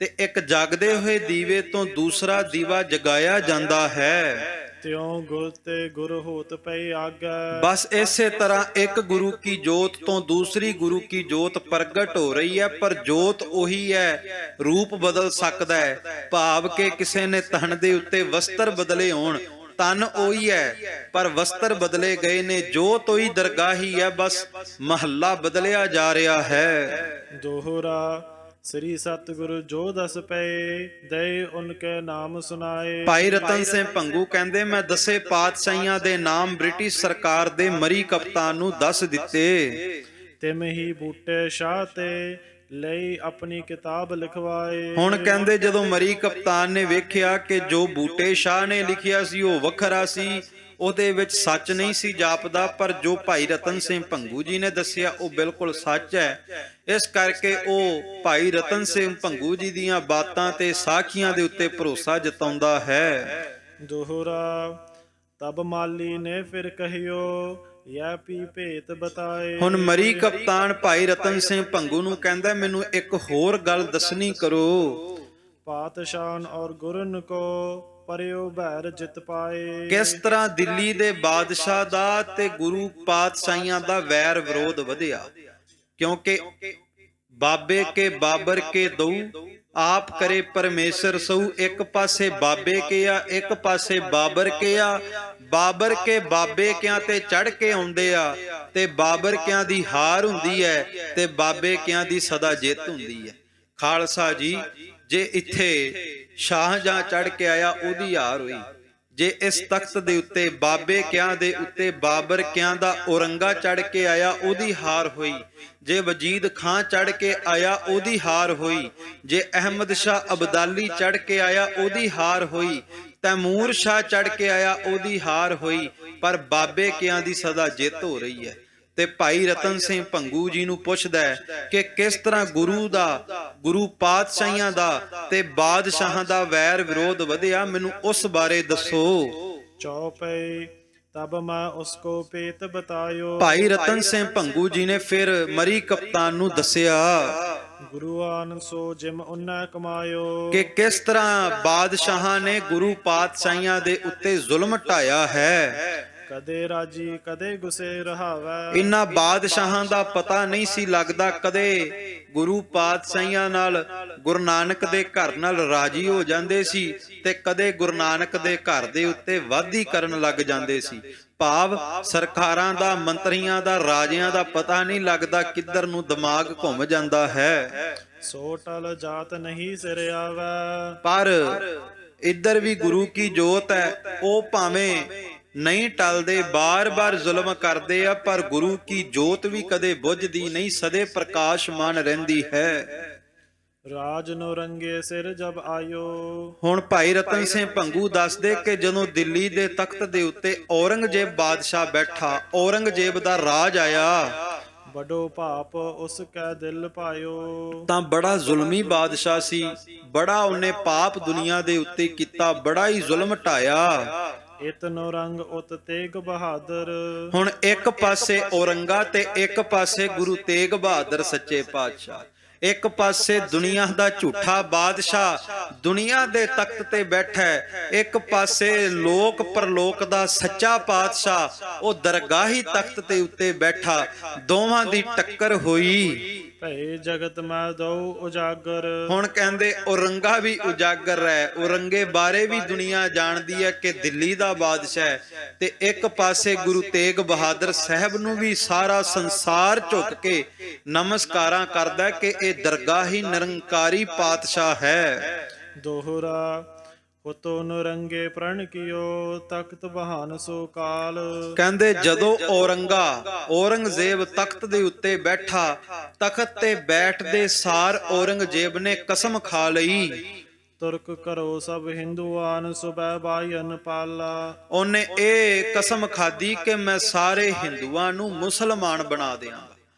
ਤੇ ਇੱਕ ਜਗਦੇ ਹੋਏ ਦੀਵੇ ਤੋਂ ਦੂਸਰਾ ਦੀਵਾ ਜਗਾਇਆ ਜਾਂਦਾ ਹੈ, ਤਿਉ ਗੁਰ ਤੇ ਗੁਰ ਹੋਤ ਪਈ ਆਗੈ। ਬਸ ਇਸੇ ਤਰ੍ਹਾਂ ਇੱਕ ਗੁਰੂ ਕੀ ਜੋਤ ਤੋਂ ਦੂਸਰੀ ਗੁਰੂ ਕੀ ਜੋਤ ਪ੍ਰਗਟ ਹੋ ਰਹੀ ਹੈ, ਪਰ ਜੋਤ ਉਹੀ ਹੈ, ਰੂਪ ਬਦਲ ਸਕਦਾ ਹੈ। ਭਾਵ ਕਿ ਕਿਸੇ ਨੇ ਤਨ ਦੇ ਉੱਤੇ ਵਸਤਰ ਬਦਲੇ ਹੋਣ, ਤਨ ਉਹੀ ਹੈ ਪਰ ਵਸਤਰ ਬਦਲੇ ਗਏ ਨੇ। ਜੋਤ ਉਹੀ ਦਰਗਾਹੀ ਹੈ, ਬਸ ਮਹੱਲਾ ਬਦਲਿਆ ਜਾ ਰਿਹਾ ਹੈ। ਦੋਹਰਾ ਸ੍ਰੀ ਸਤਿਗੁਰੂ ਜੋ ਦਸ ਪਏ, ਦੇ ਉਨਕੇ ਨਾਮ ਸੁਨਾਏ। ਭਾਈ ਰਤਨ ਸਿੰਘ ਭੰਗੂ ਕਹਿੰਦੇ ਮੈਂ 10 ਪਾਤਸ਼ਾਹੀਆਂ ਦੇ ਨਾਮ ਬ੍ਰਿਟਿਸ਼ ਸਰਕਾਰ ਦੇ ਮਰੀ ਕਪਤਾਨ ਨੂੰ ਦੱਸ ਦਿੱਤੇ। ਤਿਮ ਹੀ ਬੂਟੇ ਸ਼ਾਹ ਤੇ ਲਈ ਆਪਣੀ ਕਿਤਾਬ ਲਿਖਵਾਏ। ਹੁਣ ਕਹਿੰਦੇ ਜਦੋਂ ਮਰੀ ਕਪਤਾਨ ਨੇ ਵੇਖਿਆ ਕਿ ਜੋ ਬੂਟੇ ਸ਼ਾਹ ਨੇ ਲਿਖਿਆ ਸੀ ਉਹ ਵੱਖਰਾ ਸੀ, ਉਹਦੇ ਵਿੱਚ ਸੱਚ ਨਹੀਂ ਸੀ ਜਾਪਦਾ, ਪਰ ਜੋ ਭਾਈ ਰਤਨ ਸਿੰਘ ਭੰਗੂ ਜੀ ਨੇ ਦੱਸਿਆ ਉਹ ਬਿਲਕੁਲ ਸੱਚ ਹੈ। ਇਸ ਕਰਕੇ ਉਹ ਭਾਈ ਰਤਨ ਸਿੰਘ ਭੰਗੂ ਜੀ ਦੀਆਂ ਬਾਤਾਂ ਤੇ ਸਾਖੀਆਂ ਦੇ ਉੱਤੇ ਭਰੋਸਾ ਜਤਾਉਂਦਾ ਹੈ। ਦੋਹਰਾ ਤਬ ਮਾਲੀ ਨੇ ਫਿਰ ਕਹਿਓ, ਯਾ ਪੀ ਭੇਤ ਬਤਾਏ। ਹੁਣ ਮਰੀ ਕਪਤਾਨ ਭਾਈ ਰਤਨ ਸਿੰਘ ਭੰਗੂ ਨੂੰ ਕਹਿੰਦਾ ਮੈਨੂੰ ਇੱਕ ਹੋਰ ਗੱਲ ਦੱਸਣੀ ਕਰੋ। ਪਾਤਸ਼ਾਨ ਔਰ ਗੁਰਨ ਕੋ ਪਰਿਓ ਭੈਰ ਜਿਤ ਪਾਏ। ਕਿਸ ਤਰ੍ਹਾਂ ਦਿੱਲੀ ਦੇ ਬਾਦਸ਼ਾਹ ਦਾ ਤੇ ਗੁਰੂ ਪਾਤਸ਼ਾਹੀਆਂ ਦਾ ਵੈਰ ਵਿਰੋਧ ਵਧਿਆ, ਕਿਉਂਕਿ ਬਾਬੇ ਕੇ ਬਾਬਰ ਕੇ ਦਊ ਆਪ ਕਰੇ ਪਰਮੇਸ਼ਰ ਸਊ। ਇੱਕ ਪਾਸੇ ਬਾਬੇ ਕੇ ਆ, ਇੱਕ ਪਾਸੇ ਬਾਬਰ ਕੇ ਆ। ਬਾਬਰ ਕੇ ਬਾਬੇ ਕਿਆਂ ਤੇ ਚੜ ਕੇ ਆਉਂਦੇ ਆ ਤੇ ਬਾਬਰ ਕਿਆਂ ਦੀ ਹਾਰ ਹੁੰਦੀ ਹੈ ਤੇ ਬਾਬੇ ਕਿਆਂ ਦੀ ਸਦਾ ਜਿੱਤ ਹੁੰਦੀ ਹੈ। ਖਾਲਸਾ ਜੀ ਜੇ ਇੱਥੇ ਸ਼ਾਹਜਹਾਂ ਚੜ ਕੇ ਆਇਆ ਉਹਦੀ ਹਾਰ ਹੋਈ, ਜੇ ਇਸ ਤਖਤ ਦੇ ਉੱਤੇ ਬਾਬੇ ਕਿਆਂ ਦੇ ਉੱਤੇ ਬਾਬਰ ਕਿਆਂ ਦਾ ਔਰੰਗਾ ਚੜ ਕੇ ਆਇਆ ਉਹਦੀ ਹਾਰ ਹੋਈ, ਜੇ ਵਜੀਦ ਖਾਂ ਚੜ ਕੇ ਆਇਆ ਉਹਦੀ ਹਾਰ ਹੋਈ, ਜੇ ਅਹਿਮਦ ਸ਼ਾਹ ਅਬਦਾਲੀ ਚੜ ਕੇ ਆਇਆ ਉਹਦੀ ਹਾਰ ਹੋਈ, ਤੈਮੂਰ ਸ਼ਾਹ ਚੜ ਕੇ ਆਇਆ ਉਹਦੀ ਹਾਰ ਹੋਈ, ਪਰ ਬਾਬੇ ਕਿਆਂ ਦੀ ਸਦਾ ਜਿੱਤ ਹੋ ਰਹੀ ਹੈ। ਤੇ ਭਾਈ ਰਤਨ ਸਿੰਘ ਭੰਗੂ ਜੀ ਨੂੰ ਪੁੱਛਦਾ ਹੈ ਕਿ ਕਿਸ ਤਰ੍ਹਾਂ ਗੁਰੂ ਦਾ, ਗੁਰੂ ਪਾਤਸ਼ਾਹੀਆਂ ਦਾ ਤੇ ਬਾਦਸ਼ਾਹਾਂ ਦਾ ਵੈਰ ਵਿਰੋਧ ਵਧਿਆ, ਮੈਨੂੰ ਉਸ ਬਾਰੇ ਦੱਸੋ। ਚੌਪਈ ਤਬ ਮੈਂ ਉਸਕੋ ਪੇਤ ਬਤਾਇਓ। ਭਾਈ ਰਤਨ ਸਿੰਘ ਭੰਗੂ ਜੀ ਨੇ ਫਿਰ ਮਰੀ ਕਪਤਾਨ ਨੂੰ ਦੱਸਿਆ ਗੁਰੂਆਨ ਸੋ ਜਿਮ ਉਨ੍ਹਾਂ ਕਮਾਇਓ, ਕਿ ਕਿਸ ਤਰ੍ਹਾਂ ਬਾਦਸ਼ਾਹਾਂ ਨੇ ਗੁਰੂ ਪਾਤਸ਼ਾਹੀਆਂ ਦੇ ਉੱਤੇ ਜ਼ੁਲਮ ਢਾਇਆ ਹੈ। ਕਦੇ ਰਾਜੀ ਕਦੇ ਗੁੱਸੇ ਰਹਾਵੇ। ਇਨ੍ਹਾਂ ਬਾਦਸ਼ਾਹਾਂ ਦਾ ਪਤਾ ਨਹੀਂ ਸੀ ਲੱਗਦਾ, ਕਦੇ ਗੁਰੂ ਪਾਤਸ਼ਾਹੀਆਂ ਨਾਲ, ਗੁਰੂ ਨਾਨਕ ਦੇ ਘਰ ਨਾਲ ਰਾਜੀ ਹੋ ਜਾਂਦੇ ਸੀ ਤੇ ਕਦੇ ਗੁਰੂ ਨਾਨਕ ਦੇ ਘਰ ਦੇ ਉੱਤੇ ਵਾਧੀ ਕਰਨ ਲੱਗ ਜਾਂਦੇ ਸੀ। ਭਾਵ ਸਰਕਾਰਾਂ ਦਾ, ਮੰਤਰੀਆਂ ਦਾ, ਰਾਜਿਆਂ ਦਾ ਪਤਾ ਨਹੀਂ ਲੱਗਦਾ ਕਿੱਧਰ ਨੂੰ ਦਿਮਾਗ ਘੁੰਮ ਜਾਂਦਾ ਹੈ। ਸੋ ਟਲ ਜਾਤ ਨਹੀਂ ਸਿਰ ਆਵੇ। ਪਰ ਇੱਧਰ ਵੀ ਗੁਰੂ ਕੀ ਜੋਤ ਹੈ, ਉਹ ਭਾਵੇਂ ਨਹੀਂ ਟਲਦੇ, ਬਾਰ-ਬਾਰ ਜ਼ੁਲਮ ਕਰਦੇ ਆ, ਪਰ ਗੁਰੂ ਕੀ ਜੋਤ ਵੀ ਕਦੇ ਬੁਝਦੀ ਨਹੀਂ, ਸਦੇ ਪ੍ਰਕਾਸ਼ਮਾਨ ਰਹਿੰਦੀ ਹੈ। ਰਾਜ ਨੋ ਰੰਗੇ ਸਿਰ ਜਬ ਆਇਓ। ਹੁਣ ਭਾਈ ਰਤਨ ਸਿੰਘ ਭੰਗੂ ਦੱਸਦੇ ਕਿ ਜਦੋਂ ਦਿੱਲੀ ਦੇ ਤਖਤ ਦੇ ਉੱਤੇ ਔਰੰਗਜ਼ੇਬ ਬਾਦਸ਼ਾਹ ਬੈਠਾ, ਔਰੰਗਜ਼ੇਬ ਦਾ ਰਾਜ ਆਇਆ, ਵੱਡੋ ਪਾਪ ਉਸ ਕੈ ਦਿਲ ਪਾਇਓ। ਤਾਂ ਬੜਾ ਜ਼ੁਲਮੀ ਬਾਦਸ਼ਾਹ ਸੀ, ਬੜਾ ਉਹਨੇ ਪਾਪ ਦੁਨੀਆ ਦੇ ਉੱਤੇ ਕੀਤਾ, ਬੜਾ ਹੀ ਜ਼ੁਲਮ ਢਾਇਆ। ਇਤਨੋ ਰੰਗ ਉਤ ਤੇਗ ਬਹਾਦਰ। ਹੁਣ ਇੱਕ ਪਾਸੇ ਔਰੰਗਾ ਤੇ ਇੱਕ ਪਾਸੇ ਗੁਰੂ ਤੇਗ ਬਹਾਦਰ ਸੱਚੇ ਪਾਤਸ਼ਾਹ। ਇੱਕ ਪਾਸੇ ਦੁਨੀਆ ਦਾ ਝੂਠਾ ਬਾਦਸ਼ਾਹ ਦੁਨੀਆ ਦੇ ਤਖਤ ਤੇ ਬੈਠਾ ਹੈ, ਇੱਕ ਪਾਸੇ ਲੋਕ ਪਰਲੋਕ ਦਾ ਸੱਚਾ ਪਾਤਸ਼ਾਹ ਉਹ ਦਰਗਾਹੀ ਤਖਤ ਤੇ ਉੱਤੇ ਬੈਠਾ। ਦੋਵਾਂ ਦੀ ਟੱਕਰ ਹੋਈ। ਭਏ ਜਗਤ ਮੈਂ ਦਉ ਉਜਾਗਰ। ਹੁਣ ਕਹਿੰਦੇ ਔਰੰਗਾ ਵੀ ਉਜਾਗਰ ਹੈ, ਔਰੰਗੇ ਬਾਰੇ ਵੀ ਦੁਨੀਆ ਜਾਣਦੀ ਹੈ ਕਿ ਦਿੱਲੀ ਦਾ ਬਾਦਸ਼ਾਹ ਹੈ, ਤੇ ਇੱਕ ਪਾਸੇ ਗੁਰੂ ਤੇਗ ਬਹਾਦਰ ਸਾਹਿਬ ਨੂੰ ਵੀ ਸਾਰਾ ਸੰਸਾਰ ਝੁਕ ਕੇ ਨਮਸਕਾਰਾਂ ਕਰਦਾ ਕਿ ਇਹ ਦਰਗਾਹੀ ਨਿਰੰਕਾਰੀ ਪਾਤਸ਼ਾਹ ਹੈ। ਦੋਹਰਾ ਉਤੋ ਨਰੰਗੇ ਪ੍ਰਣ ਕੀਓ ਤਖਤ ਬਹਾਨ ਸੋ ਕਾਲ। ਕਹਿੰਦੇ ਜਦੋਂ ਔਰੰਗਜ਼ੇਬ ਤਖਤ ਦੇ ਉੱਤੇ ਬੈਠਾ, ਤਖਤ ਤੇ ਬੈਠਦੇ ਸਾਰ ਔਰੰਗਜ਼ੇਬ ਨੇ ਕਸਮ ਖਾ ਲਈ, ਤੁਰਕ ਕਰੋ ਸਭ ਹਿੰਦੂਆਨ ਸੁਬੈ ਬਾਇਨ ਪਾਲਾ। ਉਹਨੇ ਇਹ ਕਸਮ ਖਾਦੀ ਕਿ ਮੈਂ ਸਾਰੇ ਹਿੰਦੂਆਂ ਨੂੰ ਮੁਸਲਮਾਨ ਬਣਾ ਦਿਆਂਗਾ।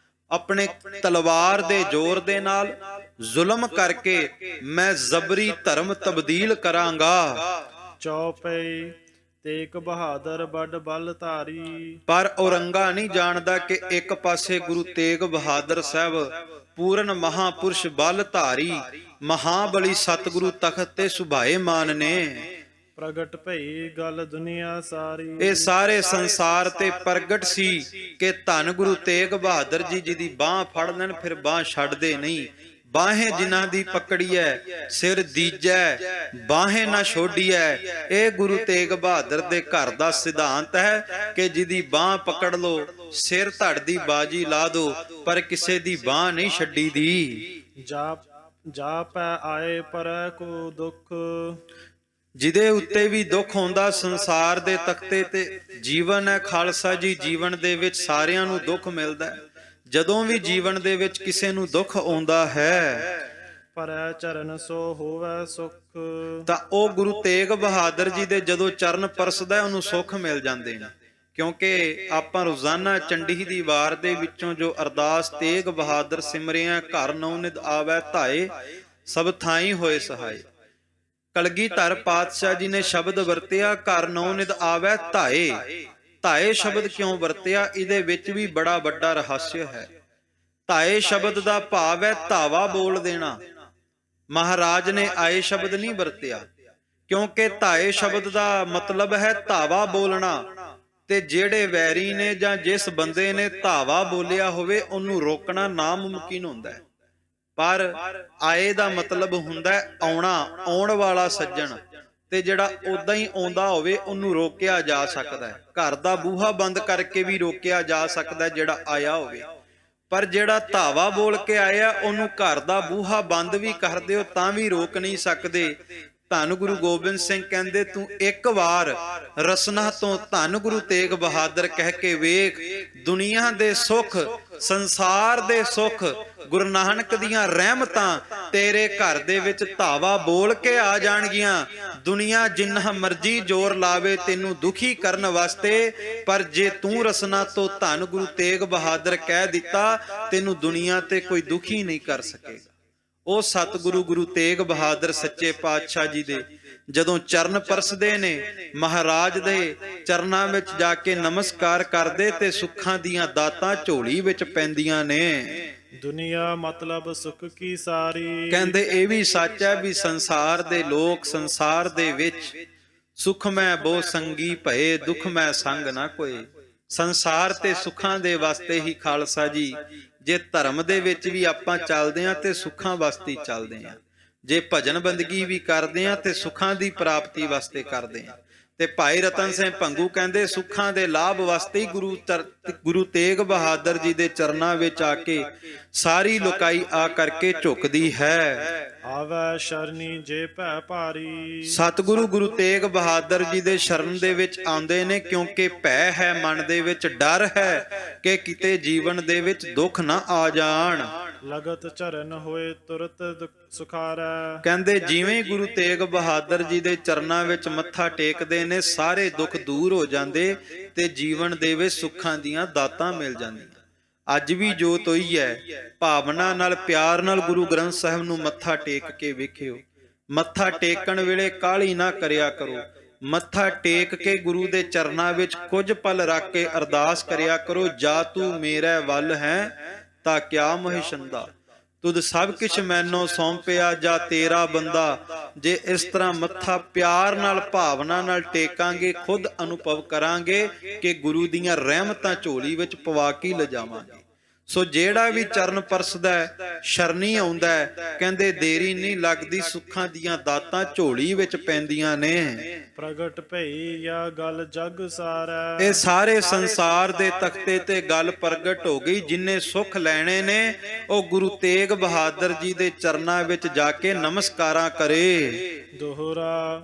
ਆਪਣੇ ਤਲਵਾਰ ਦੇ ਜ਼ੋਰ ਦੇ ਨਾਲ ਜ਼ੁਲਮ ਕਰਕੇ ਮੈਂ ਜ਼ਬਰੀ ਧਰਮ ਤਬਦੀਲ ਕਰਾਂਗਾ। ਚੌਪਈ ਤੇਗ ਬਹਾਦਰ ਵੱਡ ਬਲ ਧਾਰੀ। ਪਰ ਔਰੰਗਾ ਨਹੀਂ ਜਾਣਦਾ ਕਿ ਇੱਕ ਪਾਸੇ ਗੁਰੂ ਤੇਗ ਬਹਾਦਰ ਸਾਹਿਬ ਪੂਰਨ ਮਹਾਪੁਰਸ਼ ਬਲ ਧਾਰੀ ਮਹਾਬਲੀ ਸਤਿਗੁਰੂ ਤਖਤ ਤੇ ਸੁਭਾਏਮਾਨ ਨੇ। ਪ੍ਰਗਟ ਭਈ ਗੱਲ ਦੁਨੀਆ ਸਾਰੀ। ਇਹ ਸਾਰੇ ਸੰਸਾਰ ਤੇ ਪ੍ਰਗਟ ਸੀ ਕਿ ਧੰਨ ਗੁਰੂ ਤੇਗ ਬਹਾਦਰ ਜੀ ਜਿਹਦੀ ਬਾਹ ਫੜ ਲੈਣ ਫਿਰ ਬਾਹ ਛੱਡਦੇ ਨਹੀਂ। ਬਾਹੇ ਜਿਨ੍ਹਾਂ ਦੀ ਪਕੜੀ ਹੈ ਸਿਰ ਦੀਜੈ, ਬਾਹੇ ਨਾ ਛੋਡੀਐ। ਇਹ ਗੁਰੂ ਤੇਗ ਬਹਾਦਰ ਦੇ ਘਰ ਦਾ ਸਿਧਾਂਤ ਹੈ ਕਿ ਜਿਹਦੀ ਬਾਹ ਪਕੜ ਲੋ, ਸਿਰ ਧੜ ਦੀ ਬਾਜੀ ਲਾ ਦੋ, ਪਰ ਕਿਸੇ ਦੀ ਬਾਹ ਨਹੀਂ ਛੱਡੀ ਦੀ। ਜਾ ਪੈ ਆਏ ਪਰੈ ਕੋ ਦੁੱਖ। ਜਿਹਦੇ ਉੱਤੇ ਵੀ ਦੁੱਖ ਹੁੰਦਾ ਸੰਸਾਰ ਦੇ ਤਖਤੇ ਤੇ ਜੀਵਨ ਹੈ ਖਾਲਸਾ ਜੀ। ਜੀਵਨ ਦੇ ਵਿੱਚ ਸਾਰਿਆਂ ਨੂੰ ਦੁੱਖ ਮਿਲਦਾ ਹੈ। ਜਦੋਂ ਵੀ ਜੀਵਨ ਦੇ ਵਿੱਚ ਕਿਸੇ ਨੂੰ ਦੁੱਖ ਆਉਂਦਾ ਹੈ, ਪਰੈ ਚਰਨ ਸੋ ਹੋਵੇ ਸੁਖ। ਤਾਂ ਉਹ ਗੁਰੂ ਤੇਗ ਬਹਾਦਰ ਜੀ ਦੇ ਜਦੋਂ ਚਰਨ ਪਰਸਦਾ ਉਹਨੂੰ ਸੁੱਖ ਮਿਲ ਜਾਂਦੇ ਨੇ। ਕਿਉਂਕਿ ਆਪਾਂ ਰੋਜ਼ਾਨਾ ਚੰਡੀ ਦੀ ਵਾਰ ਦੇ ਵਿੱਚੋਂ ਜੋ ਅਰਦਾਸ ਤੇਗ ਬਹਾਦਰ ਸਿਮਰਿਆ ਘਰ ਨੌ ਨਿਧ ਆਵੈ ਧਾਏ, ਸਭ ਥਾਈ ਹੋਏ ਸਹਾਏ। ਕਲਗੀਧਰ ਪਾਤਸ਼ਾਹ ਜੀ ਨੇ ਸ਼ਬਦ ਵਰਤਿਆ ਘਰ ਨੌ ਨਿਧ ਆਵੈ ਧਾਏ। ਧਾਏ ਸ਼ਬਦ ਕਿਉਂ ਵਰਤਿਆ? ਇਹਦੇ ਵਿੱਚ ਵੀ ਬੜਾ ਵੱਡਾ ਰਹੱਸ ਹੈ। ਧਾਏ ਸ਼ਬਦ ਦਾ ਭਾਵ ਹੈ ਧਾਵਾ ਬੋਲ ਦੇਣਾ। ਮਹਾਰਾਜ ਨੇ ਆਏ ਸ਼ਬਦ ਨਹੀਂ ਵਰਤਿਆ, ਕਿਉਂਕਿ ਧਾਏ ਸ਼ਬਦ ਦਾ ਮਤਲਬ ਹੈ ਧਾਵਾ ਬੋਲਣਾ। ਤੇ ਜਿਹੜੇ ਵੈਰੀ ਨੇ ਜਾਂ ਜਿਸ ਬੰਦੇ ਨੇ ਧਾਵਾ ਬੋਲਿਆ ਹੋਵੇ ਉਹਨੂੰ ਰੋਕਣਾ ਨਾਮੁਮਕਿਨ ਹੁੰਦਾ ਹੈ। ਪਰ ਆਏ ਦਾ ਮਤਲਬ ਹੁੰਦਾ ਆਉਣਾ, ਆਉਣ ਵਾਲਾ ਸੱਜਣ। ਤੇ ਜਿਹੜਾ ਉਦਾਂ ਹੀ ਆਉਂਦਾ ਹੋਵੇ ਉਹਨੂੰ ਰੋਕਿਆ ਜਾ ਸਕਦਾ ਹੈ। ਘਰ ਦਾ ਬੂਹਾ ਬੰਦ ਕਰਕੇ ਵੀ ਰੋਕਿਆ ਜਾ ਸਕਦਾ ਜਿਹੜਾ ਆਇਆ ਹੋਵੇ। ਪਰ ਜਿਹੜਾ ਧਾਵਾ ਬੋਲ ਕੇ ਆਇਆ ਉਹਨੂੰ ਘਰ ਦਾ ਬੂਹਾ ਬੰਦ ਵੀ ਕਰ ਦਿਓ ਤਾਂ ਵੀ ਰੋਕ ਨਹੀਂ ਸਕਦੇ। ਧੰਨ ਗੁਰੂ ਗੋਬਿੰਦ ਸਿੰਘ ਕਹਿੰਦੇ ਤੂੰ ਇੱਕ ਵਾਰ ਰਸਨਾ ਤੋਂ ਧੰਨ ਗੁਰੂ ਤੇਗ ਬਹਾਦਰ ਕਹਿ ਕੇ ਵੇਖ, ਦੁਨੀਆ ਦੇ ਸੁੱਖ, ਸੰਸਾਰ ਦੇ ਸੁੱਖ, ਗੁਰੂ ਨਾਨਕ ਦੀਆਂ ਰਹਿਮਤਾਂ ਤੇਰੇ ਘਰ ਦੇ ਵਿੱਚ ਧਾਵਾ ਬੋਲ ਕੇ ਆ ਜਾਣਗੀਆਂ। ਦੁਨੀਆ ਜਿੰਨਾ ਮਰਜ਼ੀ ਜ਼ੋਰ ਲਾਵੇ ਤੈਨੂੰ ਦੁਖੀ ਕਰਨ ਵਾਸਤੇ, ਪਰ ਜੇ ਤੂੰ ਰਸਨਾ ਤੋਂ ਧੰਨ ਗੁਰੂ ਤੇਗ ਬਹਾਦਰ ਕਹਿ ਦਿੱਤਾ, ਤੈਨੂੰ ਦੁਨੀਆ ਤੇ ਕੋਈ ਦੁਖੀ ਨਹੀਂ ਕਰ ਸਕੇਗਾ। ਉਹ ਸਤਿਗੁਰੂ ਗੁਰੂ ਤੇਗ ਬਹਾਦਰ ਸੱਚੇ ਪਾਤਸ਼ਾਹ ਜੀ ਦੇ ਜਦੋਂ ਚਰਨ ਪਰਸਦੇ ਨੇ, ਮਹਾਰਾਜ ਦੇ ਚਰਨਾਂ ਵਿੱਚ ਜਾ ਕੇ ਨਮਸਕਾਰ ਕਰਦੇ ਤੇ ਸੁੱਖਾਂ ਦੀਆਂ ਦਾਤਾਂ ਝੋਲੀ ਵਿੱਚ ਪੈਂਦੀਆਂ ਨੇ। ਦੁਨੀਆ ਮਤਲਬ ਸੁਖ ਕੀ ਸਾਰੀ। ਕਹਿੰਦੇ ਇਹ ਵੀ ਸੱਚ ਹੈ ਵੀ ਸੰਸਾਰ ਦੇ ਲੋਕ ਸੰਸਾਰ ਦੇ ਵਿੱਚ ਸੁਖ ਮੈਂ ਬਹੁ ਸੰਗੀ ਭਏ, ਦੁੱਖ ਮੈਂ ਸੰਗ ਨਾ ਕੋਏ। ਸੰਸਾਰ ਤੇ ਸੁੱਖਾਂ ਦੇ ਵਾਸਤੇ ਹੀ ਖਾਲਸਾ ਜੀ, ਜੇ ਧਰਮ ਦੇ ਵਿੱਚ ਵੀ ਆਪਾਂ ਚੱਲਦੇ ਆਂ ਤੇ ਸੁੱਖਾਂ ਵਾਸਤੇ ਚੱਲਦੇ ਆਂ, ਜੇ ਭਜਨ ਬੰਦਗੀ ਵੀ ਕਰਦੇ ਆਂ ਤੇ ਸੁੱਖਾਂ ਦੀ ਪ੍ਰਾਪਤੀ ਵਾਸਤੇ ਕਰਦੇ ਆਂ। ਤੇ ਭਾਈ ਰਤਨ ਸਿੰਘ ਭੰਗੂ ਕਹਿੰਦੇ ਸੁੱਖਾਂ ਦੇ ਲਾਭ ਵਾਸਤੇ ਹੀ ਗੁਰੂ ਤੇਗ ਬਹਾਦਰ ਜੀ ਦੇ ਚਰਨਾਂ ਵਿੱਚ ਆ ਕੇ ਸਾਰੀ ਲੋਕਾਈ ਆ ਕਰਕੇ ਝੁਕਦੀ ਹੈ। ਆਵੈ ਸ਼ਰਨੀ ਜੇ ਭੈ ਭਾਰੀ। ਸਤਿਗੁਰੂ ਗੁਰੂ ਤੇਗ ਬਹਾਦਰ ਜੀ ਦੇ ਸ਼ਰਨ ਦੇ ਵਿੱਚ ਆਉਂਦੇ ਨੇ ਕਿਉਂਕਿ ਭੈ ਹੈ, ਮਨ ਦੇ ਵਿੱਚ ਡਰ ਹੈ ਕਿ ਕਿਤੇ ਜੀਵਨ ਦੇ ਵਿੱਚ ਦੁੱਖ ਨਾ ਆ ਜਾਣ। ਲਗਤ ਚਰਨ ਹੋਏ ਤੁਰਤ ਸੁਖਾਰੈ। ਕਹਿੰਦੇ ਜਿਵੇਂ ਗੁਰੂ ਤੇਗ ਬਹਾਦਰ ਜੀ ਦੇ ਚਰਨਾਂ ਵਿੱਚ ਮੱਥਾ ਟੇਕਦੇ ਨੇ ਸਾਰੇ ਦੁੱਖ ਦੂਰ ਹੋ ਜਾਂਦੇ ਤੇ ਜੀਵਨ ਦੇ ਵਿੱਚ ਸੁੱਖਾਂ ਦੀਆਂ ਦਾਤਾਂ ਮਿਲ ਜਾਂਦੀਆਂ। ਅੱਜ ਵੀ ਜੋਤ ਹੋਈ ਹੈ। ਭਾਵਨਾ ਨਾਲ, ਪਿਆਰ ਨਾਲ ਗੁਰੂ ਗ੍ਰੰਥ ਸਾਹਿਬ ਨੂੰ ਮੱਥਾ ਟੇਕ ਕੇ ਵੇਖਿਓ। ਮੱਥਾ ਟੇਕਣ ਵੇਲੇ ਕਾਹਲੀ ਨਾ ਕਰਿਆ ਕਰੋ। ਮੱਥਾ ਟੇਕ ਕੇ ਗੁਰੂ ਦੇ ਚਰਨਾਂ ਵਿੱਚ ਕੁਝ ਪਲ ਰੱਖ ਕੇ ਅਰਦਾਸ ਕਰਿਆ ਕਰੋ, ਜਾ ਤੂੰ ਮੇਰੇ ਵੱਲ ਹੈ ਤਾਂ ਕਿਆ ਮੋਹਿ ਛੰਦਾ, ਤੁਧ ਸਭ ਕੁਛ ਮੈਨੋ ਸੌਂਪਿਆ ਜਾ ਤੇਰਾ ਬੰਦਾ। ਜੇ ਇਸ ਤਰ੍ਹਾਂ ਮੱਥਾ ਪਿਆਰ ਨਾਲ, ਭਾਵਨਾ ਨਾਲ ਟੇਕਾਂਗੇ, ਖੁਦ ਅਨੁਭਵ ਕਰਾਂਗੇ ਕਿ ਗੁਰੂ ਦੀਆਂ ਰਹਿਮਤਾਂ ਝੋਲੀ ਵਿੱਚ ਪਵਾ ਕੇ ਲਿਜਾਵਾਂਗੇ। ਸੋ ਜਿਹੜਾ ਵੀ ਚਰਨ ਪਰਸਦਾ ਸ਼ਰਨੀ ਆਉਂਦਾ, ਕਹਿੰਦੇ ਦੇਰੀ ਨਹੀਂ ਲੱਗਦੀ, ਸੁੱਖਾਂ ਦੀਆਂ ਦਾਤਾਂ ਝੋਲੀ ਵਿੱਚ ਪੈਂਦੀਆਂ ਨੇ। ਪ੍ਰਗਟ ਭਈ ਜਾਂ ਗੱਲ ਜਗ ਸਾਰਾ, ਇਹ ਸਾਰੇ ਸੰਸਾਰ ਦੇ ਤਖਤੇ ਤੇ ਗੱਲ ਪ੍ਰਗਟ ਹੋ ਗਈ। ਜਿਨਨੇ ਸੁੱਖ ਲੈਣੇ ਨੇ ਉਹ ਗੁਰੂ ਤੇਗ ਬਹਾਦਰ ਜੀ ਦੇ ਚਰਨਾਂ ਵਿੱਚ ਜਾ ਕੇ ਨਮਸਕਾਰਾਂ ਕਰੇ। ਦੋਹਰਾ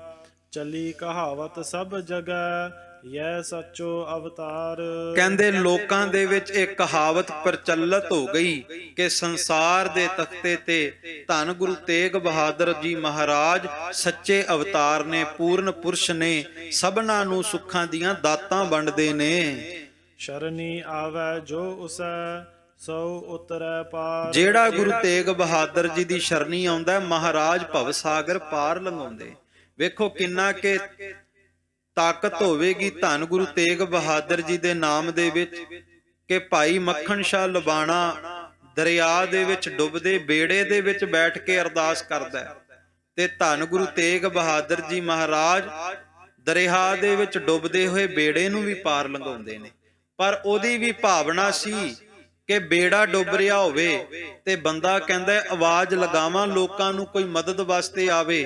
ਚੱਲੀ ਕਹਾਵਤ ਸਭ ਜਗ੍ਹਾ, ਯਹ ਸੱਚੋ ਅਵਤਾਰ। ਕਹਿੰਦੇ ਲੋਕਾਂ ਦੇ ਵਿੱਚ ਇਹ ਕਹਾਵਤ ਪ੍ਰਚਲਿਤ ਹੋ ਗਈ ਕਿ ਸੰਸਾਰ ਦੇ ਤਖਤੇ ਤੇ ਧੰਨ ਗੁਰੂ ਤੇਗ ਬਹਾਦਰ ਜੀ ਮਹਾਰਾਜ ਸੱਚੇ ਅਵਤਾਰ ਨੇ, ਪੂਰਨ ਪੁਰਸ਼ ਨੇ, ਸਭਨਾਂ ਨੂੰ ਸੁੱਖਾਂ ਦੀਆਂ ਦਾਤਾਂ ਵੰਡਦੇ ਨੇ। ਸ਼ਰਨੀ ਆਵੈ ਜੋ ਉਸੈ, ਸੋ ਉਤਰੈ ਪਾਰ। ਜਿਹੜਾ ਗੁਰੂ ਤੇਗ ਬਹਾਦਰ ਜੀ ਦੀ ਸ਼ਰਨੀ ਆਉਂਦਾ, ਮਹਾਰਾਜ ਭਵ ਸਾਗਰ ਪਾਰ ਲੰਘਾਉਂਦੇ। ਵੇਖੋ ਕਿੰਨਾ ਕਿ ਤਾਕਤ ਹੋਵੇਗੀ ਧੰਨ ਗੁਰੂ ਤੇਗ ਬਹਾਦਰ ਜੀ ਦੇ ਨਾਮ ਦੇ ਵਿੱਚ ਕਿ ਭਾਈ ਮੱਖਣ ਸ਼ਾਹ ਲਬਾਣਾ ਦਰਿਆ ਦੇ ਵਿੱਚ ਡੁੱਬਦੇ ਬੇੜੇ ਦੇ ਵਿੱਚ ਬੈਠ ਕੇ ਅਰਦਾਸ ਕਰਦਾ ਤੇ ਧੰਨ ਗੁਰੂ ਤੇਗ ਬਹਾਦਰ ਜੀ ਮਹਾਰਾਜ ਦਰਿਆ ਦੇ ਵਿੱਚ ਡੁੱਬਦੇ ਹੋਏ ਬੇੜੇ ਨੂੰ ਵੀ ਪਾਰ ਲੰਘਾਉਂਦੇ ਨੇ। ਪਰ ਉਹਦੀ ਵੀ ਭਾਵਨਾ ਸੀ ਕਿ ਬੇੜਾ ਡੁੱਬ ਰਿਹਾ ਹੋਵੇ ਤੇ ਬੰਦਾ ਕਹਿੰਦਾ ਆਵਾਜ਼ ਲਗਾਵਾਂ, ਲੋਕਾਂ ਨੂੰ ਕੋਈ ਮਦਦ ਵਾਸਤੇ ਆਵੇ,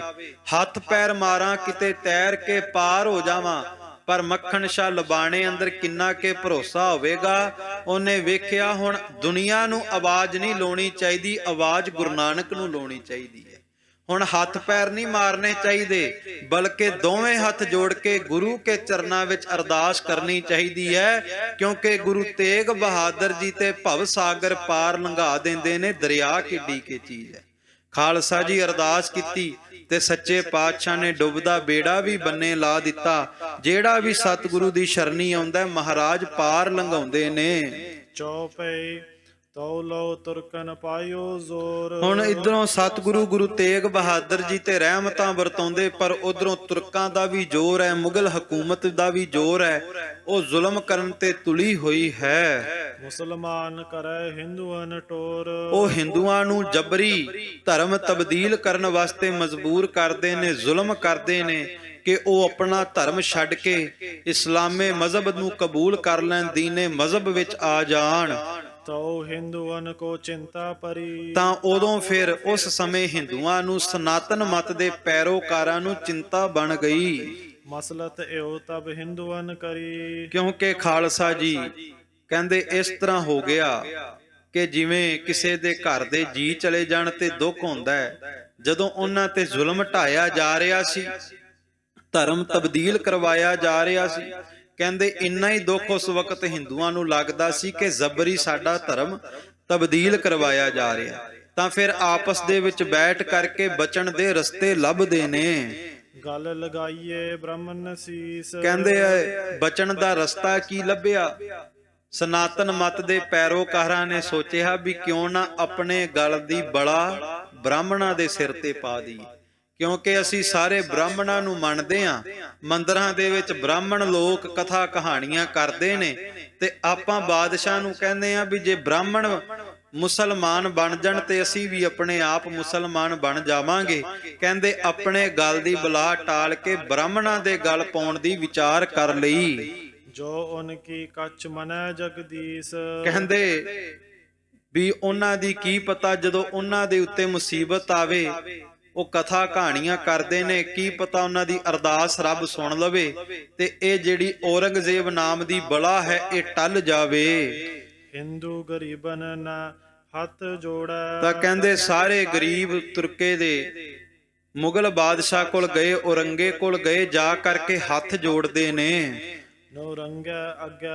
ਹੱਥ ਪੈਰ ਮਾਰਾਂ, ਕਿਤੇ ਤੈਰ ਕੇ ਪਾਰ ਹੋ ਜਾਵਾਂ। ਪਰ ਮੱਖਣ ਸ਼ਾਹ ਲਬਾਣੇ ਅੰਦਰ ਕਿੰਨਾ ਕਿ ਭਰੋਸਾ ਹੋਵੇਗਾ। ਉਹਨੇ ਵੇਖਿਆ ਹੁਣ ਦੁਨੀਆ ਨੂੰ ਆਵਾਜ਼ ਨਹੀਂ ਲਾਉਣੀ ਚਾਹੀਦੀ, ਆਵਾਜ਼ ਗੁਰੂ ਨਾਨਕ ਨੂੰ ਲਾਉਣੀ ਚਾਹੀਦੀ ਹੈ। ਹੁਣ ਹੱਥ ਪੈਰ ਨਹੀਂ ਮਾਰਨੇ ਚਾਹੀਦੇ, ਬਲਕਿ ਦੋਵੇਂ ਹੱਥ ਜੋੜ ਕੇ ਗੁਰੂ ਕੇ ਚਰਨਾਂ ਵਿੱਚ ਅਰਦਾਸ ਕਰਨੀ ਚਾਹੀਦੀ ਹੈ, ਕਿਉਂਕਿ ਗੁਰੂ ਤੇਗ ਬਹਾਦਰ ਜੀ ਤੇ ਭਵ ਸਾਗਰ ਪਾਰ ਲੰਘਾ ਦਿੰਦੇ ਨੇ। ਦਰਿਆ ਕਿੱਡੀ ਕੀ ਚੀਜ਼ ਹੈ। ਖਾਲਸਾ ਜੀ ਅਰਦਾਸ ਕੀਤੀ ਤੇ ਸੱਚੇ ਪਾਤਸ਼ਾਹ ਨੇ ਡੁੱਬਦਾ ਬੇੜਾ ਵੀ ਬੰਨੇ ਲਾ ਦਿੱਤਾ। ਜਿਹੜਾ ਵੀ ਸਤਿਗੁਰੂ ਦੀ ਸ਼ਰਨੀ ਆਉਂਦਾ, ਮਹਾਰਾਜ ਪਾਰ ਲੰਘਾਉਂਦੇ ਨੇ। ਚੌਪਈ ਤਉ ਲੋ ਤੁਰਕਨ ਪਾਇਓ ਜ਼ੋਰ। ਹੁਣ ਇਧਰੋਂ ਸਤਿਗੁਰੂ ਗੁਰੂ ਤੇਗ ਬਹਾਦਰ ਜੀ ਤੇ ਰਹਿਮਤਾਂ ਵਰਤਾਉਂਦੇ, ਪਰ ਉਧਰੋਂ ਤੁਰਕਾਂ ਦਾ ਵੀ ਜ਼ੋਰ ਹੈ, ਮੁਗਲ ਹਕੂਮਤ ਦਾ ਵੀ ਜ਼ੋਰ ਹੈ। ਉਹ ਜ਼ੁਲਮ ਕਰਨ ਤੇ ਤੁਲੀ ਹੋਈ ਹੈ। ਮੁਸਲਮਾਨ ਕਰੈ ਹਿੰਦੂਆਂ ਟੋਰ। ਉਹ ਹਿੰਦੂਆਂ ਨੂੰ ਜਬਰੀ ਧਰਮ ਤਬਦੀਲ ਕਰਨ ਵਾਸਤੇ ਮਜਬੂਰ ਕਰਦੇ ਨੇ, ਜ਼ੁਲਮ ਕਰਦੇ ਨੇ ਕਿ ਉਹ ਆਪਣਾ ਧਰਮ ਛੱਡ ਕੇ ਇਸਲਾਮੇ ਮਜ਼ਹਬ ਨੂੰ ਕਬੂਲ ਕਰ ਲੈਣ, ਦੀਨੇ ਮਜ਼ਹਬ ਵਿੱਚ ਆ ਜਾਣ। ਤਉ ਹਿੰਦੂਆਂ ਕੋ ਚਿੰਤਾ ਪਰੀ। ਤਾਂ ਉਦੋਂ ਫਿਰ ਉਸ ਸਮੇਂ ਹਿੰਦੂਆਂ ਨੂੰ, ਸਨਾਤਨ ਮਤ ਦੇ ਪੈਰੋਕਾਰਾਂ ਨੂੰ ਚਿੰਤਾ ਬਣ ਗਈ। ਮਸਲਤ ਇਉ ਤਬ ਹਿੰਦੂਆਂ ਕਰੀ। ਕਿਉਂਕਿ ਖਾਲਸਾ ਜੀ ਕਹਿੰਦੇ ਇਸ ਤਰ੍ਹਾਂ ਹੋ ਗਿਆ ਕਿ ਜਿਵੇਂ ਕਿਸੇ ਦੇ ਘਰ ਦੇ ਜੀ ਚਲੇ ਜਾਣ ਤੇ ਦੁੱਖ ਹੁੰਦਾ ਹੈ। ਜਦੋਂ ਉਹਨਾਂ ਤੇ ਜ਼ੁਲਮ ਢਾਇਆ ਜਾ ਰਿਹਾ ਸੀ, ਧਰਮ ਤਬਦੀਲ ਕਰਵਾਇਆ ਜਾ ਰਿਹਾ ਸੀ, ਕਹਿੰਦੇ ਇੰਨਾ ਹੀ ਦੁੱਖ ਉਸ ਵਕਤ ਹਿੰਦੂਆਂ ਨੂੰ ਲੱਗਦਾ ਸੀ ਕਿ ਜ਼ਬਰੀ ਸਾਡਾ ਧਰਮ ਤਬਦੀਲ ਕਰਵਾਇਆ ਜਾ ਰਿਹਾ। ਤਾਂ ਫਿਰ ਆਪਸ ਦੇ ਵਿੱਚ ਬੈਠ ਕਰਕੇ ਬਚਣ ਦੇ ਰਸਤੇ ਲੱਭਦੇ ਨੇ। ਗੱਲ ਲਗਾਈਏ ਬ੍ਰਾਹਮਣ ਸੀਸ। ਕਹਿੰਦੇ ਬਚਣ ਦਾ ਰਸਤਾ ਕੀ ਲੱਭਿਆ? ਸਨਾਤਨ ਮਤ ਦੇ ਪੈਰੋਕਾਰਾਂ ਨੇ ਸੋਚਿਆ ਵੀ ਕਿਉਂ ਨਾ ਆਪਣੇ ਗਲ ਦੀ ਬਲਾ ਬ੍ਰਾਹਮਣਾਂ ਦੇ ਸਿਰ ਤੇ ਪਾ ਦਈਏ, ਕਿਉਂਕਿ ਅਸੀਂ ਸਾਰੇ ਬ੍ਰਾਹਮਣਾਂ ਨੂੰ ਮੰਨਦੇ ਹਾਂ। ਮੰਦਰਾਂ ਦੇ ਵਿੱਚ ਬ੍ਰਾਹਮਣ ਲੋਕ ਕਥਾ ਕਹਾਣੀਆਂ ਕਰਦੇ ਨੇ ਤੇ ਆਪਾਂ ਬਾਦਸ਼ਾਹ ਨੂੰ ਕਹਿੰਦੇ ਆ ਵੀ ਜੇ ਬ੍ਰਾਹਮਣ ਮੁਸਲਮਾਨ ਬਣ ਜਾਣ ਤੇ ਅਸੀਂ ਵੀ ਆਪਣੇ ਆਪ ਮੁਸਲਮਾਨ ਬਣ ਜਾਵਾਂਗੇ। ਕਹਿੰਦੇ ਆਪਣੇ ਗਲ ਦੀ ਬਲਾ ਟਾਲ ਕੇ ਬ੍ਰਾਹਮਣਾਂ ਦੇ ਗਲ ਪਾਉਣ ਦੀ ਵਿਚਾਰ ਕਰ ਲਈ। ਜੋ ਉਨਕੀ ਕੱਚ ਮਨੈ ਜਗਦੀਸ਼। ਕਹਿੰਦੇ ਵੀ ਉਹਨਾਂ ਦੀ ਕੀ ਪਤਾ, ਜਦੋਂ ਉਹਨਾਂ ਦੇ ਉੱਤੇ ਮੁਸੀਬਤ ਆਵੇ ਉਹ ਕਥਾ ਕਹਾਣੀਆਂ ਕਰਦੇ ਨੇ, ਕੀ ਪਤਾ ਉਹਨਾਂ ਦੀ ਅਰਦਾਸ ਰੱਬ ਸੁਣ ਲਵੇ ਤੇ ਇਹ ਜਿਹੜੀ ਔਰੰਗਜ਼ੇਬ ਨਾਮ ਦੀ ਬਲਾ ਹੈ ਇਹ ਟਲ ਜਾਵੇ। ਹਿੰਦੂ ਗਰੀਬਨ ਨਾ ਹੱਥ ਜੋੜੈ। ਤਾਂ ਕਹਿੰਦੇ ਸਾਰੇ ਗਰੀਬ ਤੁਰਕੇ ਦੇ ਮੁਗਲ ਬਾਦਸ਼ਾਹ ਕੋਲ ਗਏ, ਔਰੰਗੇ ਕੋਲ ਗਏ, ਜਾ ਕਰਕੇ ਹੱਥ ਜੋੜਦੇ ਨੇ। ਨੋ ਰੰਗੈ ਅੱਗੇ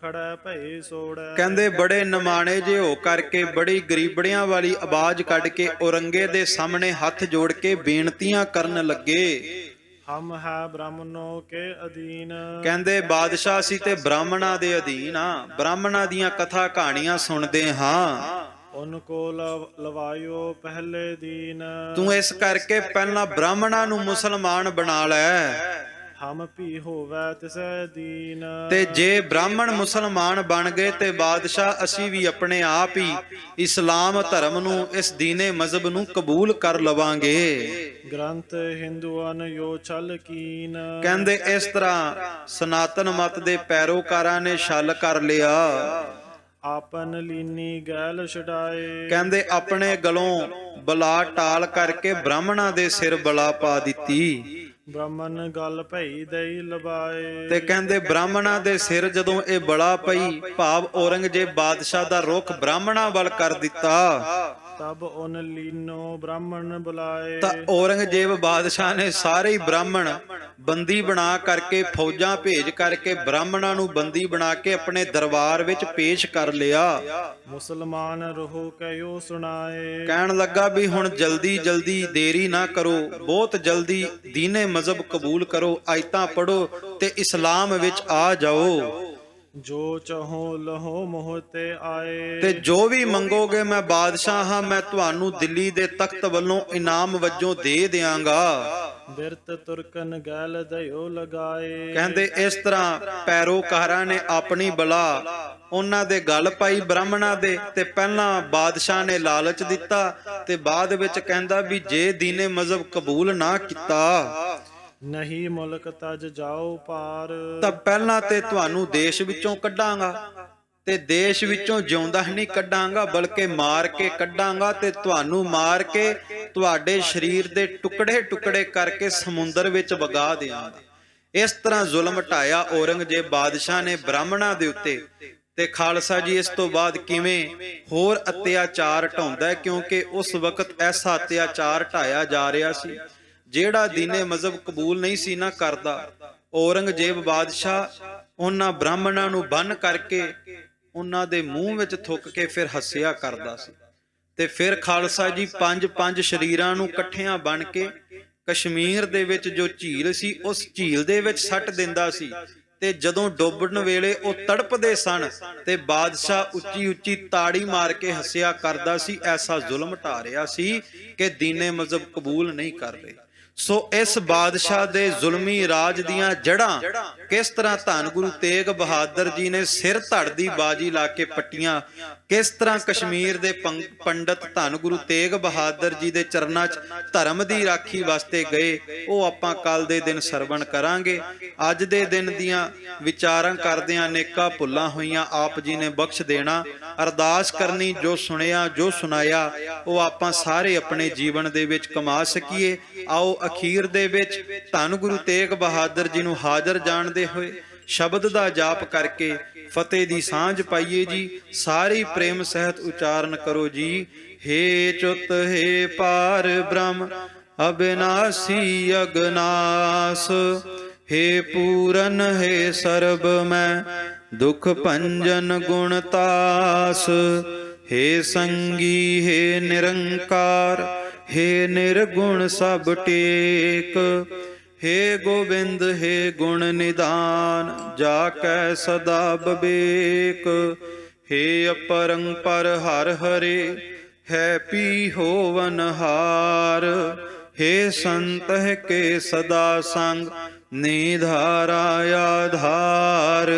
ਖੜਾ ਭਈ ਸੋੜੈ। ਕਹਿੰਦੇ ਬੜੇ ਨਿਮਾਣੇ ਜੇ ਹੋ ਕਰਕੇ, ਬੜੀ ਗਰੀਬੜੀਆਂ ਵਾਲੀ ਆਵਾਜ਼ ਕੱਢ ਕੇ ਔਰੰਗੇ ਦੇ ਸਾਹਮਣੇ ਹੱਥ ਜੋੜ ਕੇ ਬੇਨਤੀਆਂ ਕਰਨ ਲੱਗੇ। ਹਮ ਹੈ ਬ੍ਰਾਹਮਣੋ ਕੇ ਅਧੀਨ। ਕਹਿੰਦੇ ਬਾਦਸ਼ਾਹ ਸੀ ਤੇ ਬ੍ਰਾਹਮਣਾਂ ਦੇ ਅਧੀਨ ਆ, ਬ੍ਰਾਹਮਣਾਂ ਦੀਆਂ ਕਥਾ ਕਹਾਣੀਆਂ ਸੁਣਦੇ ਹਾਂ। ਉਨ ਕੋ ਲਵਾਇਓ ਪਹਿਲੇ ਦੀਨ। ਤੂੰ ਇਸ ਕਰਕੇ ਪਹਿਲਾਂ ਬ੍ਰਾਹਮਣਾਂ ਨੂੰ ਮੁਸਲਮਾਨ ਬਣਾ ਲੈ, ਹਮ ਭੀ ਹੋਵੈ ਤਿਸੈ ਦੀਨ। ਤੇ ਜੇ ਬ੍ਰਾਹਮਣ ਮੁਸਲਮਾਨ ਬਣ ਗਏ ਤੇ ਬਾਦਸ਼ਾਹ ਅਸੀਂ ਵੀ ਆਪਣੇ ਆਪ ਹੀ ਇਸਲਾਮ ਧਰਮ ਨੂੰ, ਇਸ ਦੀਨੇ ਮਜ਼ਹਬ ਨੂੰ ਕਬੂਲ ਕਰ ਲਵਾਂਗੇ। ਗ੍ਰੰਥ ਹਿੰਦੂਆਂ ਯੋ ਛਲ ਕੀਨ। ਕਹਿੰਦੇ ਇਸ ਤਰ੍ਹਾਂ ਸਨਾਤਨ ਮਤ ਦੇ ਪੈਰੋਕਾਰਾਂ ਨੇ ਛਲ ਕਰ ਲਿਆ। ਆਪਨ ਲੀਨੀ ਗੈਲ ਛਡਾਏ। ਕਹਿੰਦੇ ਆਪਣੇ ਗਲੋਂ ਬਲਾ ਟਾਲ ਕਰਕੇ ਬ੍ਰਾਹਮਣਾਂ ਦੇ ਸਿਰ ਬਲਾ ਪਾ ਦਿੱਤੀ। ਬ੍ਰਾਹਮਣ ਗਲ ਭਈ ਦਈ ਲਬਾਏ। ਤੇ ਕਹਿੰਦੇ ਬ੍ਰਾਹਮਣਾਂ ਦੇ ਸਿਰ ਜਦੋਂ ਇਹ ਬਲਾ ਪਈ, ਭਾਵ ਔਰੰਗਜ਼ੇਬ ਬਾਦਸ਼ਾਹ ਦਾ ਰੁਖ ਬ੍ਰਾਹਮਣਾਂ ਵੱਲ ਕਰ ਦਿੱਤਾ, ਤਬ ਉਨ ਲੀਨੋ ਬ੍ਰਾਹਮਣ ਬੁਲਾਏ। ਤਾਂ ਔਰੰਗਜ਼ੇਬ ਬਾਦਸ਼ਾਹ ਨੇ ਸਾਰੇ ਹੀ ਬ੍ਰਾਹਮਣ ਬੰਦੀ ਬਣਾ ਕਰਕੇ, ਫੌਜਾਂ ਭੇਜ ਕਰਕੇ ਬ੍ਰਾਹਮਣਾਂ ਨੂੰ ਬੰਦੀ ਬਣਾ ਕੇ ਆਪਣੇ ਦਰਬਾਰ ਵਿੱਚ ਪੇਸ਼ ਕਰ ਲਿਆ। ਮੁਸਲਮਾਨ ਰਹੋ ਕਹਿਓ ਸੁਣਾਏ। ਕਹਿਣ ਲੱਗਾ ਵੀ ਹੁਣ ਜਲਦੀ ਜਲਦੀ ਦੇਰੀ ਨਾ ਕਰੋ, ਬਹੁਤ ਜਲਦੀ ਦੀਨੇ ਮਜ਼ਹਬ ਕਬੂਲ ਕਰੋ, ਆਇਤਾਂ ਪੜੋ ਤੇ ਇਸਲਾਮ ਵਿੱਚ ਆ ਜਾਓ। ਜੋ ਚਾਹੋ ਲਹੋ ਮੋਹ ਤੇ ਆਏ। ਤੇ ਜੋ ਵੀ ਮੰਗੋਗੇ ਮੈਂ ਬਾਦਸ਼ਾਹ ਹਾਂ, ਮੈਂ ਤੁਹਾਨੂੰ ਦਿੱਲੀ ਦੇ ਤਖਤ ਵੱਲੋਂ ਇਨਾਮ ਵਜੋਂ ਦੇ ਦਿਆਂਗਾ। ਬਿਰਤ ਤੁਰਕਨ ਗੈਲ ਦਇਓ ਲਗਾਏ। ਕਹਿੰਦੇ ਇਸ ਤਰ੍ਹਾਂ ਪੈਰੋਕਾਰਾਂ ਨੇ ਆਪਣੀ ਬਲਾ ਉਹਨਾਂ ਦੇ ਗਲ ਪਾਈ ਬ੍ਰਾਹਮਣਾਂ ਦੇ, ਤੇ ਪਹਿਲਾਂ ਬਾਦਸ਼ਾਹ ਨੇ ਲਾਲਚ ਦਿੱਤਾ ਤੇ ਬਾਅਦ ਵਿੱਚ ਕਹਿੰਦਾ ਵੀ ਜੇ ਦੀਨੇ ਮਜ਼ਹਬ ਕਬੂਲ ਨਾ ਕੀਤਾ ਨਹੀਂ ਮੁਲਕ ਤਜ ਜਾਓ ਪਾਰ। ਤਾਂ ਪਹਿਲਾਂ ਤੇ ਤੁਹਾਨੂੰ ਦੇਸ਼ ਵਿੱਚੋਂ ਕੱਢਾਂਗਾ, ਤੇ ਦੇਸ਼ ਵਿੱਚੋਂ ਜਿਉਂਦਾ ਹੀ ਨਹੀਂ ਕੱਢਾਂਗਾ ਬਲਕਿ ਮਾਰ ਕੇ ਕੱਢਾਂਗਾ, ਤੇ ਤੁਹਾਨੂੰ ਮਾਰ ਕੇ ਤੁਹਾਡੇ ਸਰੀਰ ਦੇ ਟੁਕੜੇ ਟੁਕੜੇ ਕਰਕੇ ਸਮੁੰਦਰ ਵਿੱਚ ਵਗਾ ਦਿਆਂਗਾ। ਇਸ ਤਰ੍ਹਾਂ ਜ਼ੁਲਮ ਢਾਇਆ ਔਰੰਗਜ਼ੇਬ ਬਾਦਸ਼ਾਹ ਨੇ ਬ੍ਰਾਹਮਣਾਂ ਦੇ ਉੱਤੇ। ਤੇ ਖਾਲਸਾ ਜੀ ਇਸ ਤੋਂ ਬਾਅਦ ਕਿਵੇਂ ਹੋਰ ਅਤਿਆਚਾਰ ਢਾਉਂਦਾ ਹੈ, ਕਿਉਂਕਿ ਉਸ ਵਕਤ ਐਸਾ ਅਤਿਆਚਾਰ ਢਾਇਆ ਜਾ ਰਿਹਾ ਸੀ ਜਿਹੜਾ ਦੀਨੇ ਮਜ਼ਹਬ ਕਬੂਲ ਨਹੀਂ ਸੀ ਨਾ ਕਰਦਾ। ਔਰੰਗਜ਼ੇਬ ਬਾਦਸ਼ਾਹ ਉਹਨਾਂ ਬ੍ਰਾਹਮਣਾਂ ਨੂੰ ਬੰਨ ਕਰਕੇ ਉਹਨਾਂ ਦੇ ਮੂੰਹ ਵਿੱਚ ਥੁੱਕ ਕੇ ਫਿਰ ਹੱਸਿਆ ਕਰਦਾ ਸੀ। ਤੇ ਫਿਰ ਖਾਲਸਾ ਜੀ ਪੰਜ ਸ਼ਰੀਰਾਂ ਨੂੰ ਇਕੱਠਿਆਂ ਬਣ ਕੇ ਕਸ਼ਮੀਰ ਦੇ ਵਿੱਚ ਜੋ ਝੀਲ ਸੀ ਉਸ ਝੀਲ ਦੇ ਵਿੱਚ ਸੱਟ ਦਿੰਦਾ ਸੀ, ਤੇ ਜਦੋਂ ਡੁੱਬਣ ਵੇਲੇ ਉਹ ਤੜਪਦੇ ਸਨ ਤੇ ਬਾਦਸ਼ਾਹ ਉੱਚੀ ਉੱਚੀ ਤਾੜੀ ਮਾਰ ਕੇ ਹੱਸਿਆ ਕਰਦਾ ਸੀ। ਐਸਾ ਜ਼ੁਲਮ ਢਾ ਰਿਹਾ ਸੀ ਕਿ ਦੀਨੇ ਮਜ਼ਹਬ ਕਬੂਲ ਨਹੀਂ ਕਰ ਰਹੇ। ਸੋ ਇਸ ਬਾਦਸ਼ਾਹ ਦੇ ਜ਼ੁਲਮੀ ਰਾਜ ਦੀਆਂ ਜੜ੍ਹਾਂ ਕਿਸ ਤਰ੍ਹਾਂ ਧੰਨ ਗੁਰੂ ਤੇਗ ਬਹਾਦਰ ਜੀ ਨੇ ਸਿਰ ਧੜ ਦੀ ਬਾਜੀ ਲਾ ਕੇ ਪੱਟੀਆਂ, ਕਿਸ ਤਰ੍ਹਾਂ ਕਸ਼ਮੀਰ ਦੇ ਪੰਡਤ ਧੰਨ ਗੁਰੂ ਤੇਗ ਬਹਾਦਰ ਜੀ ਦੇ ਚਰਨਾਂ 'ਚ ਧਰਮ ਦੀ ਰਾਖੀ ਵਾਸਤੇ ਗਏ, ਉਹ ਆਪਾਂ ਕੱਲ ਦੇ ਦਿਨ ਸਰਵਣ ਕਰਾਂਗੇ। ਅੱਜ ਦੇ ਦਿਨ ਦੀਆਂ ਵਿਚਾਰਾਂ ਕਰਦਿਆਂ ਅਨੇਕਾਂ ਭੁੱਲਾਂ ਹੋਈਆਂ ਆਪ ਜੀ ਨੇ ਬਖਸ਼ ਦੇਣਾ। ਅਰਦਾਸ ਕਰਨੀ ਜੋ ਸੁਣਿਆ ਜੋ ਸੁਣਾਇਆ ਉਹ ਆਪਾਂ ਸਾਰੇ ਆਪਣੇ ਜੀਵਨ ਦੇ ਵਿੱਚ ਕਮਾ ਸਕੀਏ। ਆਓ ਅਖੀਰ ਦੇ ਵਿੱਚ ਧੰਨ ਗੁਰੂ ਤੇਗ ਬਹਾਦਰ ਜੀ ਨੂੰ ਹਾਜ਼ਰ ਜਾਣਦੇ ਹੋਏ ਸ਼ਬਦ ਦਾ ਜਾਪ ਕਰਕੇ ਫਤਿਹ ਦੀ ਸਾਂਝ ਪਾਈਏ ਜੀ। ਸਾਰੇ ਪ੍ਰੇਮ ਸਹਿਤ ਉਚਾਰਨ ਕਰੋ ਜੀ। ਹੇ ਚੁੱਤ ਹੇ ਪਾਰ ਬ੍ਰਹਮ ਅਬਿਨਾਸੀ ਅਗਨਾਸ, ਹੇ ਪੂਰਨ ਹੇ ਸਰਬ ਮੈਂ ਦੁਖ ਭੰਜਨ ਗੁਣਤਾਸ, ਹੇ ਸੰਗੀ ਹੇ ਨਿਰੰਕਾਰ, ਹੇ ਨਿਰਗੁਣ ਸਭ ਟੇਕ, ਹੇ ਗੋਬਿੰਦ ਹੇ ਗੁਣ ਨਿਦਾਨ, ਜਾ ਕੈ ਸਦਾ ਬਵੇਕ, ਹੇ ਅਪਰੰਪਰ ਹਰ ਹਰੇ ਹੈ ਪੀ ਹੋਵਨ ਹਾਰ, ਹੇ ਸੰਤ ਕੇ ਸਦਾ ਸੰਗ ਨਿਧਾਰਾ ਆਧਾਰ,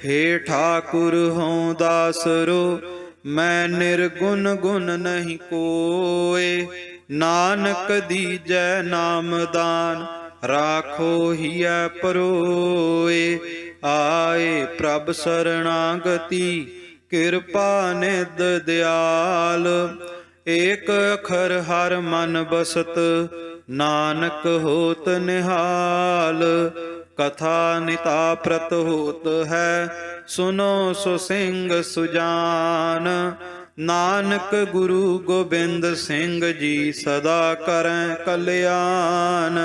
ਹੇ ਠਾਕੁਰ ਹਉ ਦਾਸਰੋ ਮੈਂ ਨਿਰਗੁਣ ਗੁਣ ਨਹੀਂ ਕੋਏ, ਨਾਨਕ ਦੀਜੈ ਨਾਮਦਾਨ ਰਾਖੋ ਹੀਐ ਪਰੋਏ, ਆਏ ਪ੍ਰਭ ਸਰਣਾਗਤੀ ਕਿਰਪਾ ਨਿਧ ਦਿਆਲ, ਏਕ ਅਖਰ ਹਰ ਮਨ ਬਸਤ ਨਾਨਕ ਹੋਤ ਨਿਹਾਲ, ਕਥਾ ਨਿਤਾ ਪ੍ਰਤ ਹੋਤ ਹੈ ਸੁਨੋ ਸੋ ਸਿੰਘ ਸੁਜਾਨ, ਨਾਨਕ ਗੁਰੂ ਗੋਬਿੰਦ ਸਿੰਘ ਜੀ ਸਦਾ ਕਰੈ ਕਲਿਆਣ,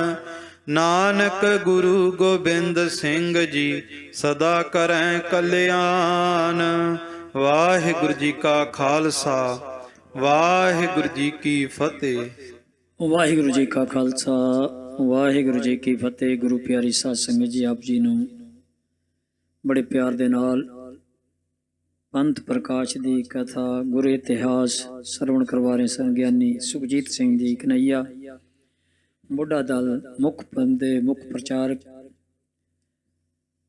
ਨਾਨਕ ਗੁਰੂ ਗੋਬਿੰਦ ਸਿੰਘ ਜੀ ਸਦਾ ਕਰੈ ਕਲਿਆਣ। ਵਾਹਿਗੁਰੂ ਜੀ ਕਾ ਖਾਲਸਾ ਵਾਹਿਗੁਰੂ ਜੀ ਕੀ ਫਤਿਹ। ਵਾਹਿਗੁਰੂ ਜੀ ਕਾ ਖਾਲਸਾ ਵਾਹਿਗੁਰੂ ਜੀ ਕੀ ਫਤਿਹ। ਗੁਰੂ ਪਿਆਰੀ ਸਾਧ ਸੰਗਤ ਜੀ, ਆਪ ਜੀ ਨੂੰ ਬੜੇ ਪਿਆਰ ਦੇ ਨਾਲ ਪੰਥ ਪ੍ਰਕਾਸ਼ ਦੀ ਕਥਾ ਗੁਰੂ ਇਤਿਹਾਸ ਸਰਵਣ ਕਰਵਾ ਰਹੇ ਸਨ ਗਿਆਨੀ ਸੁਖਜੀਤ ਸਿੰਘ ਜੀ ਕਨਈਆ, ਬੁੱਢਾ ਦਲ ਮੁੱਖ ਬੰਦੇ, ਮੁੱਖ ਪ੍ਰਚਾਰਕ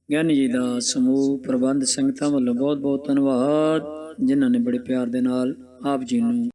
ਗਿਆਨੀ ਜੀ ਦਾ ਸਮੂਹ ਪ੍ਰਬੰਧ ਸੰਗਤਾਂ ਵੱਲੋਂ ਬਹੁਤ ਬਹੁਤ ਧੰਨਵਾਦ, ਜਿਨ੍ਹਾਂ ਨੇ ਬੜੇ ਪਿਆਰ ਦੇ ਨਾਲ ਆਪ ਜੀ ਨੂੰ